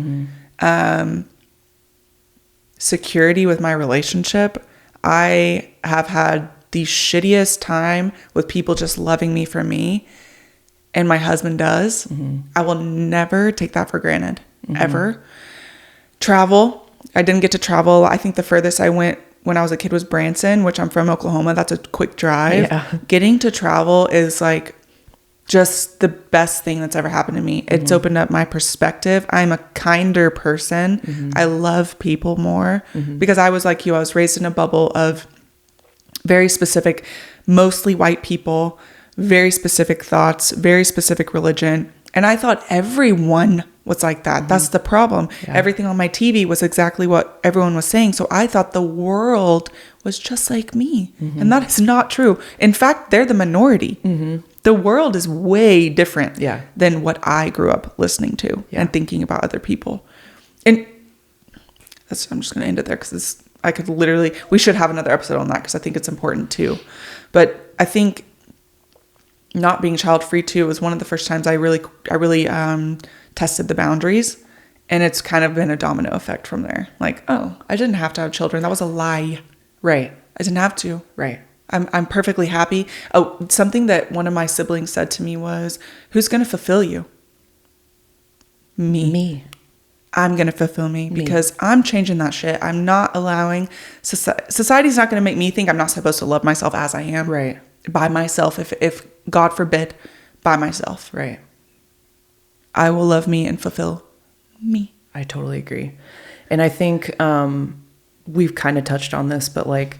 Security with my relationship. I have had the shittiest time with people just loving me for me, and my husband does. I will never take that for granted, ever. Travel. I didn't get to travel. I think the furthest I went when I was a kid was Branson, which I'm from Oklahoma. That's a quick drive. Getting to travel is like just the best thing that's ever happened to me. It's opened up my perspective. I'm a kinder person. I love people more because I was like you. I was raised in a bubble of very specific, mostly white people, very specific thoughts, very specific religion. And I thought everyone was like that. That's the problem. Everything on my TV was exactly what everyone was saying. So I thought the world was just like me. And that is not true. In fact, they're the minority. The world is way different than what I grew up listening to and thinking about other people. And I'm just going to end it there because I could literally, we should have another episode on that because I think it's important too. But I think not being child free too was one of the first times I really tested the boundaries, and it's kind of been a domino effect from there. Like, oh, I didn't have to have children. That was a lie. Right. I didn't have to. Right. I'm perfectly happy. Oh, something that one of my siblings said to me was, who's going to fulfill you? Me. I'm going to fulfill me because I'm changing that shit. I'm not allowing society's not going to make me think I'm not supposed to love myself as I am. Right. By myself. If God forbid, by myself. Right. I will love me and fulfill me. I totally agree. And I think we've kind of touched on this, but like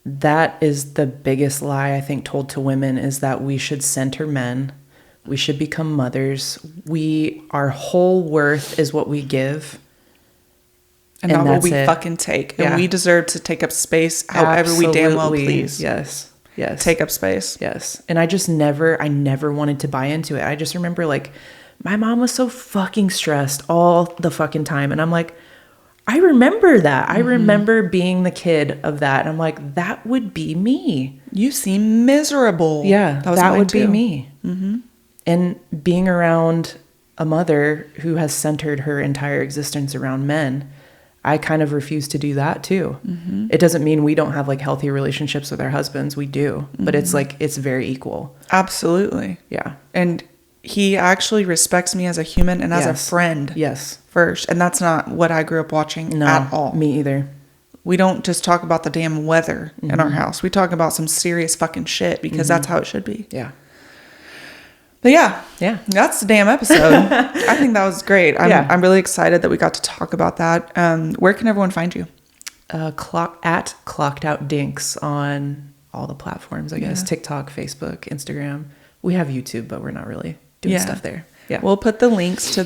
that is the biggest lie I think told to women, is that we should center men. We should become mothers. Our whole worth is what we give. And not what we fucking take. And we deserve to take up space however we damn well please. Yes. Take up space. Yes. And I never wanted to buy into it. I just remember like my mom was so fucking stressed all the fucking time. And I'm like, I remember that. I remember being the kid of that. And I'm like, that would be me. You seem miserable. Yeah. That would be me. And being around a mother who has centered her entire existence around men, I kind of refuse to do that too. It doesn't mean we don't have like healthy relationships with our husbands. We do, but it's like, it's very equal. Absolutely. Yeah. And he actually respects me as a human and as a friend. Yes. First. And that's not what I grew up watching at all. Me either. We don't just talk about the damn weather in our house. We talk about some serious fucking shit because that's how it should be. Yeah. But yeah, that's the damn episode. I think that was great. I'm really excited that we got to talk about that. Where can everyone find you? At Clocked Out Dinks on all the platforms, I guess. TikTok, Facebook, Instagram. We have YouTube, but we're not really doing stuff there. Yeah. We'll put the links to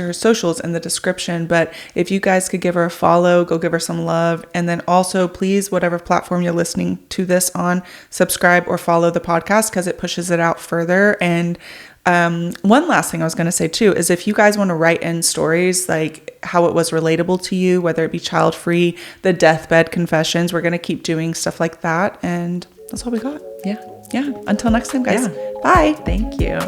her socials in the description, but if you guys could give her a follow, go give her some love. And then also, please, whatever platform you're listening to this on, subscribe or follow the podcast because it pushes it out further. And one last thing I was going to say too is if you guys want to write in stories like how it was relatable to you, whether it be child free, the deathbed confessions, we're going to keep doing stuff like that. And that's all we got. Yeah. Yeah. Until next time, guys. Yeah. Bye. Thank you.